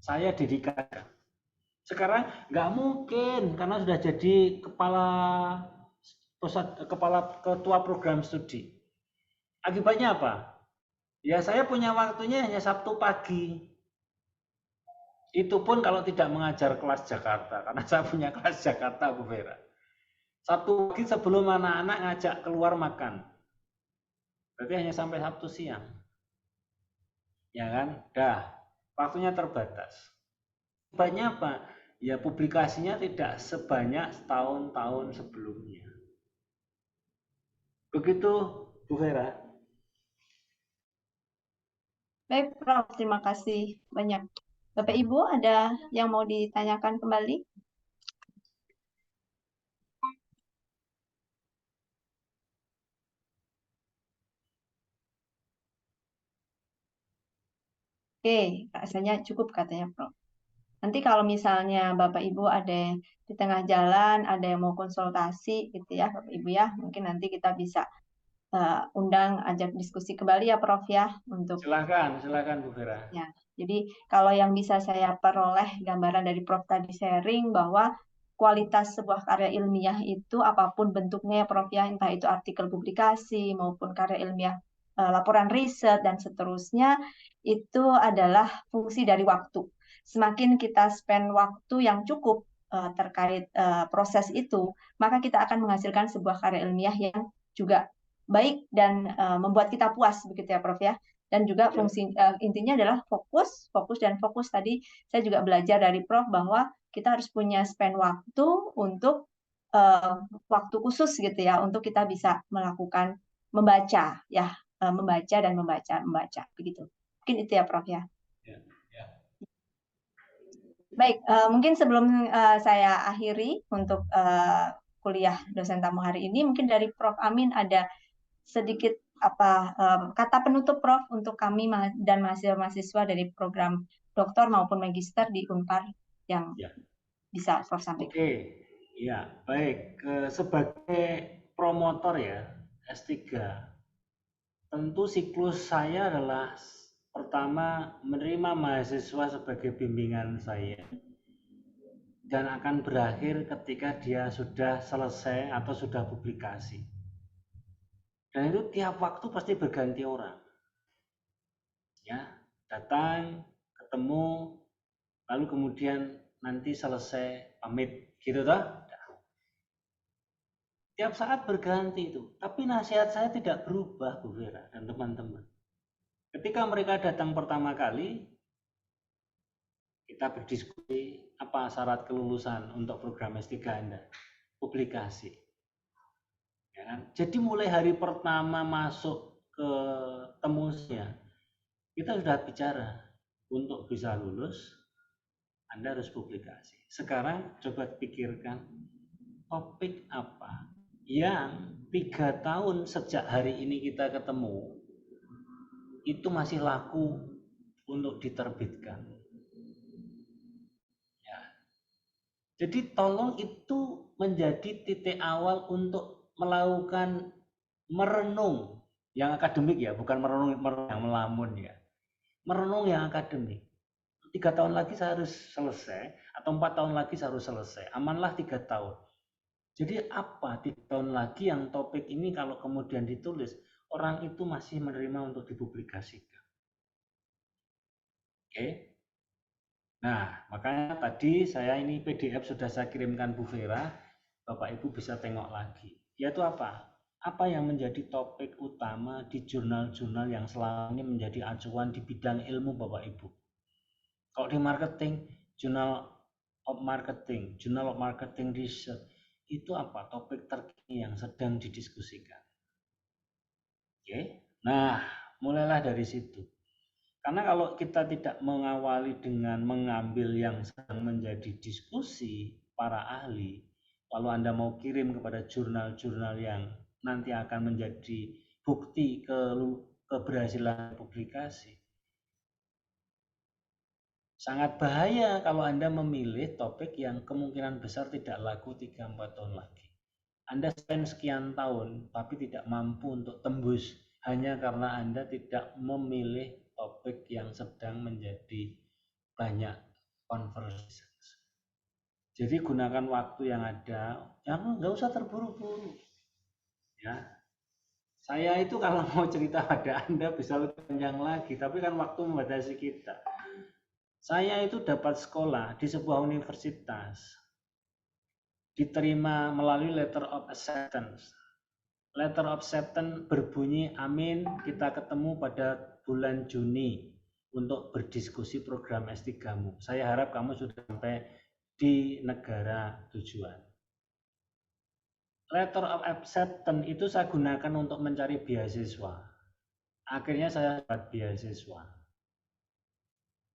Saya dedikasikan. Sekarang nggak mungkin karena sudah jadi kepala ketua program studi. Akibatnya apa? Ya saya punya waktunya hanya Sabtu pagi. Itu pun kalau tidak mengajar kelas Jakarta, karena saya punya kelas Jakarta, Bu Vera. Sabtu pagi sebelum anak-anak ngajak keluar makan. Berarti hanya sampai Sabtu siang. Ya kan? Dah, waktunya terbatas. Akibatnya apa? Ya publikasinya tidak sebanyak tahun-tahun sebelumnya. Begitu, Bu Vera. Baik, Prof. Terima kasih banyak. Bapak Ibu, ada yang mau ditanyakan kembali? Oke, rasanya cukup katanya Prof. Nanti kalau misalnya Bapak Ibu ada di tengah jalan, ada yang mau konsultasi gitu ya Bapak Ibu ya, mungkin nanti kita bisa undang, ajak diskusi kembali ya Prof ya untuk Silakan Bu Vera. ya. Jadi kalau yang bisa saya peroleh gambaran dari Prof tadi sharing bahwa kualitas sebuah karya ilmiah itu apapun bentuknya ya Prof ya, entah itu artikel publikasi maupun karya ilmiah, laporan riset dan seterusnya, itu adalah fungsi dari waktu. Semakin kita spend waktu yang cukup terkait proses itu, maka kita akan menghasilkan sebuah karya ilmiah yang juga baik dan membuat kita puas begitu ya Prof ya. Dan juga fungsi intinya adalah fokus dan fokus. Tadi saya juga belajar dari Prof bahwa kita harus punya spend waktu untuk waktu khusus gitu ya untuk kita bisa melakukan membaca ya, membaca dan membaca begitu. Mungkin itu ya Prof ya. Baik, mungkin sebelum saya akhiri untuk kuliah dosen tamu hari ini, mungkin dari Prof Amin ada sedikit kata penutup Prof untuk kami dan mahasiswa-mahasiswa dari program doktor maupun magister di Unpar yang bisa Prof sampaikan. Oke, ya baik. Sebagai promotor ya S3, tentu siklus saya adalah pertama menerima mahasiswa sebagai bimbingan saya dan akan berakhir ketika dia sudah selesai atau sudah publikasi. Dan itu tiap waktu pasti berganti orang. Ya, datang, ketemu, lalu kemudian nanti selesai pamit, gitu toh? Tiap saat berganti itu. Tapi nasihat saya tidak berubah, Bu Vera dan teman-teman. Ketika mereka datang pertama kali, kita berdiskusi apa syarat kelulusan untuk program S3 Anda. Publikasi. Ya kan? Jadi mulai hari pertama masuk ke temusnya, kita sudah bicara untuk bisa lulus, Anda harus publikasi. Sekarang coba pikirkan topik apa yang 3 tahun sejak hari ini kita ketemu itu masih laku untuk diterbitkan. Ya. Jadi tolong itu menjadi titik awal untuk melakukan merenung yang akademik ya, bukan merenung yang melamun ya. Merenung yang akademik. 3 tahun lagi saya harus selesai atau 4 tahun lagi saya harus selesai. Amanlah 3 tahun. Jadi apa 3 tahun lagi yang topik ini kalau kemudian ditulis, orang itu masih menerima untuk dipublikasikan. Oke. Nah, makanya tadi saya ini PDF sudah saya kirimkan Bu Vera, Bapak Ibu bisa tengok lagi. Yaitu apa? Apa yang menjadi topik utama di jurnal-jurnal yang selama ini menjadi acuan di bidang ilmu Bapak Ibu. Kalau di marketing, Journal of Marketing, Journal of Marketing Research, itu apa? Topik terkini yang sedang didiskusikan. Oke. Nah, mulailah dari situ. Karena kalau kita tidak mengawali dengan mengambil yang sedang menjadi diskusi para ahli, lalu Anda mau kirim kepada jurnal-jurnal yang nanti akan menjadi bukti keberhasilan publikasi, sangat bahaya kalau Anda memilih topik yang kemungkinan besar tidak laku 3-4 tahun lagi. Anda spend sekian tahun tapi tidak mampu untuk tembus hanya karena Anda tidak memilih topik yang sedang menjadi banyak conversation. Jadi gunakan waktu yang ada, jangan nggak usah terburu-buru. Ya, saya itu kalau mau cerita pada Anda bisa lebih panjang lagi, tapi kan waktu membatasi kita. Saya itu dapat sekolah di sebuah universitas, diterima melalui letter of acceptance. Letter of acceptance berbunyi, amin, kita ketemu pada bulan Juni untuk berdiskusi program S3-mu. Saya harap kamu sudah sampai di negara tujuan. Letter of acceptance itu saya gunakan untuk mencari beasiswa. Akhirnya saya dapat beasiswa.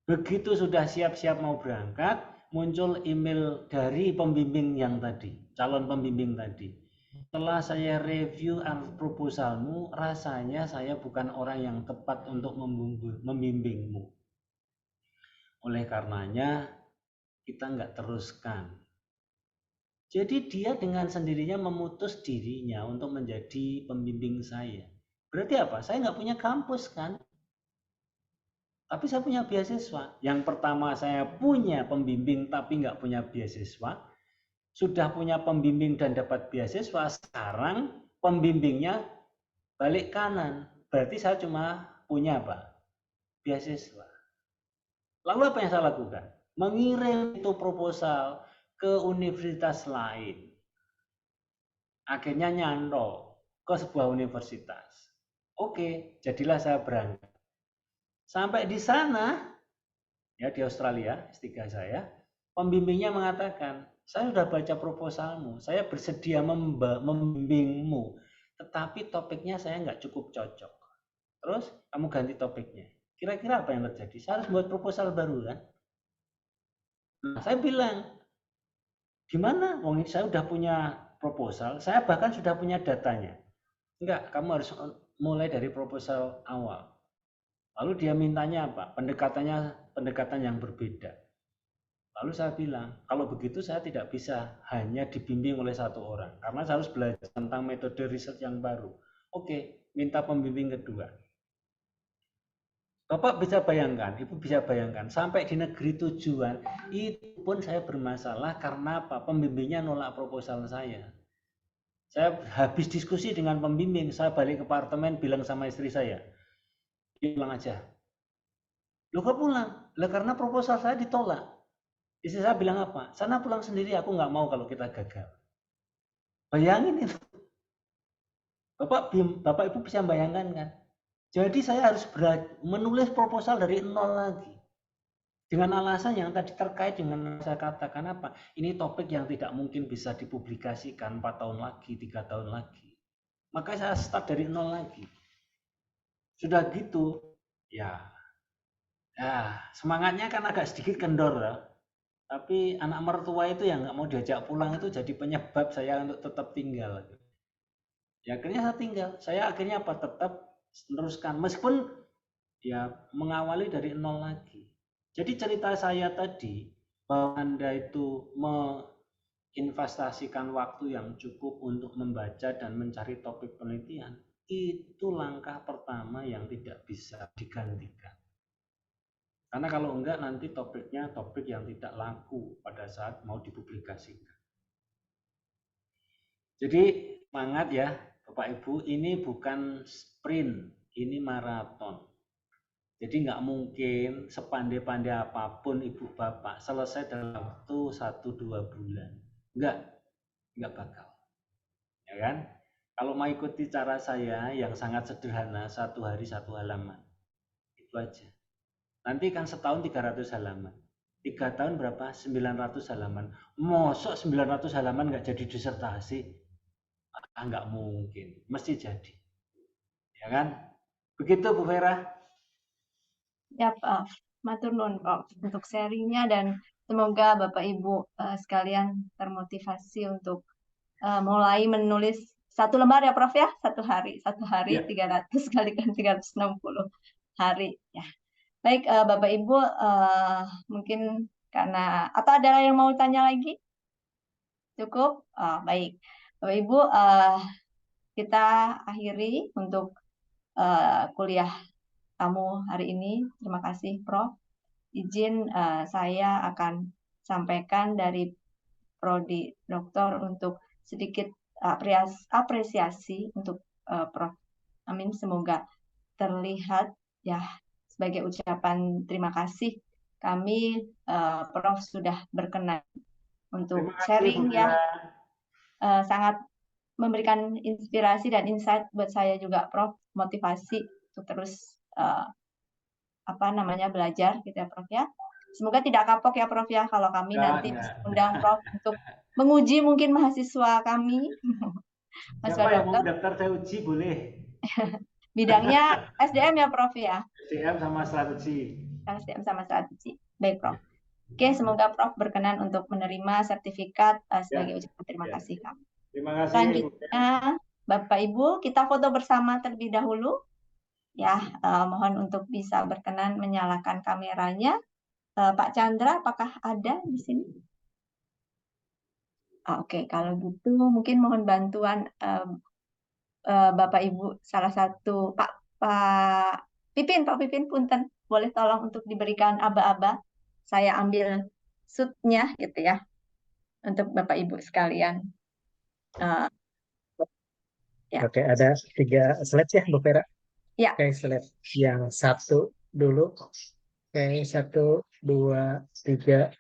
Begitu sudah siap-siap mau berangkat, muncul email dari pembimbing yang tadi, calon pembimbing tadi. Setelah saya review proposalmu, rasanya saya bukan orang yang tepat untuk membimbingmu. Oleh karenanya, kita nggak teruskan. Jadi dia dengan sendirinya memutus dirinya untuk menjadi pembimbing saya. Berarti apa? Saya nggak punya kampus kan? Tapi saya punya beasiswa. Yang pertama saya punya pembimbing tapi nggak punya beasiswa. Sudah punya pembimbing dan dapat beasiswa. Sekarang pembimbingnya balik kanan. Berarti saya cuma punya apa? Beasiswa. Lalu apa yang saya lakukan? Mengirim itu proposal ke universitas lain. Akhirnya nyantol ke sebuah universitas. Oke, jadilah saya berangkat. Sampai di sana, ya di Australia, S3 saya, pembimbingnya mengatakan, saya sudah baca proposalmu, saya bersedia membimbingmu, tetapi topiknya saya nggak cukup cocok. Terus kamu ganti topiknya. Kira-kira apa yang terjadi? Saya harus buat proposal baru kan? Nah, saya bilang, gimana? Wong saya sudah punya proposal, saya bahkan sudah punya datanya. Enggak, kamu harus mulai dari proposal awal. Lalu dia mintanya apa? Pendekatan yang berbeda. Lalu saya bilang, kalau begitu saya tidak bisa hanya dibimbing oleh satu orang, karena saya harus belajar tentang metode riset yang baru. Oke, minta pembimbing kedua. Bapak bisa bayangkan, Ibu bisa bayangkan, sampai di negeri tujuan, itu pun saya bermasalah karena apa? Pembimbingnya nolak proposal saya. Saya habis diskusi dengan pembimbing, saya balik ke apartemen bilang sama istri saya, pulang aja. Loh kok pulang? Lah karena proposal saya ditolak. Istri saya bilang apa? Sana pulang sendiri, aku nggak mau kalau kita gagal. Bayangin itu. Bapak Ibu bisa bayangkan kan? Jadi saya harus menulis proposal dari nol lagi. Dengan alasan yang tadi terkait dengan saya katakan apa? Ini topik yang tidak mungkin bisa dipublikasikan 4 tahun lagi, 3 tahun lagi. Maka saya start dari nol lagi. Sudah gitu, ya semangatnya kan agak sedikit kendor ya. Tapi anak mertua itu yang nggak mau diajak pulang itu jadi penyebab saya untuk tetap tinggal. Ya akhirnya saya tinggal. Saya akhirnya apa? Tetap meneruskan meskipun ya mengawali dari nol lagi. Jadi cerita saya tadi bahwa Anda itu menginvestasikan waktu yang cukup untuk membaca dan mencari topik penelitian, itu langkah pertama yang tidak bisa digantikan. Karena kalau enggak nanti topiknya topik yang tidak laku pada saat mau dipublikasikan. Jadi semangat ya Bapak Ibu, ini bukan sprint, ini maraton. Jadi nggak mungkin sepandai-pandai apapun Ibu Bapak selesai dalam waktu 1-2 bulan. Nggak bakal. Ya kan? Kalau mau ikuti cara saya yang sangat sederhana, 1 hari 1 halaman. Itu aja. Nanti kan setahun 300 halaman. 3 tahun berapa? 900 halaman. Mosok 900 halaman nggak jadi disertasi? Nggak mungkin. Mesti jadi. Ya kan? Begitu Bu Vera? Ya, matur nuwun Prof untuk sharingnya, dan semoga Bapak Ibu sekalian termotivasi untuk mulai menulis 1 lembar ya Prof ya, 1 hari Ya. 300 kalikan 360 hari ya. Baik Bapak Ibu, mungkin karena atau ada yang mau tanya lagi? Cukup? Baik. Bapak Ibu, kita akhiri untuk kuliah tamu hari ini. Terima kasih Prof. Izin saya akan sampaikan dari Prodi Doktor untuk sedikit apresiasi untuk Prof. Amin. Semoga terlihat ya sebagai ucapan terima kasih kami Prof sudah berkenan untuk Terima kasih, sharing Bu ya. Vera. Sangat memberikan inspirasi dan insight buat saya juga Prof, motivasi untuk terus belajar gitu ya Prof ya. Semoga tidak kapok ya Prof ya, kalau kami nanti bisa undang Prof untuk menguji mungkin mahasiswa kami. Siapa yang mau daftar saya uji boleh. Bidangnya SDM ya Prof ya. SDM sama strategi. SDM sama strategi. Baik Prof. Oke, semoga Prof berkenan untuk menerima sertifikat sebagai ucapan terima kasih kami. Terima kasih. Selanjutnya, Bapak Ibu, kita foto bersama terlebih dahulu. Ya, mohon untuk bisa berkenan menyalakan kameranya. Pak Chandra, apakah ada di sini? Oke, kalau gitu mungkin mohon bantuan Bapak Ibu, salah satu Pak Pipin punten, boleh tolong untuk diberikan aba-aba. Saya ambil shoot-nya gitu ya, untuk Bapak Ibu sekalian. Ya. Oke, ada 3 slide ya, Bu Vera? Ya. Oke, slide yang 1 dulu. Oke, 1, 2, 3.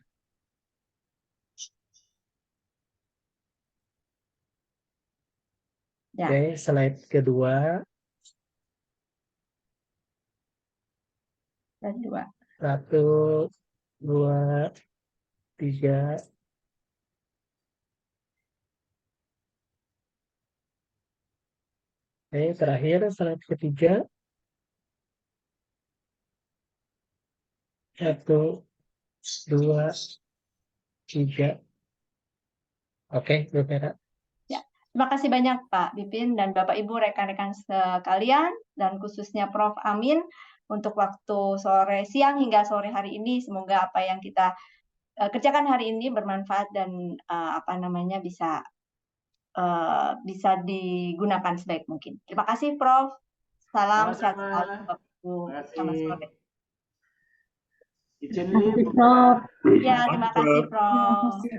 Ya. Oke, slide kedua. Dan 2. 1, 2, 3. Oke, terakhir slide ketiga. 1, 2, 3. Oke, Bu Vera. Ya, terima kasih banyak Pak Pipin dan Bapak Ibu rekan-rekan sekalian, dan khususnya Prof. Amin untuk waktu siang hingga sore hari ini. Semoga apa yang kita kerjakan hari ini bermanfaat dan bisa digunakan sebaik mungkin. Terima kasih Prof. Salam sehat selalu Bapak Ibu. Selamat sore. Izin nih, Ya, terima kasih Prof.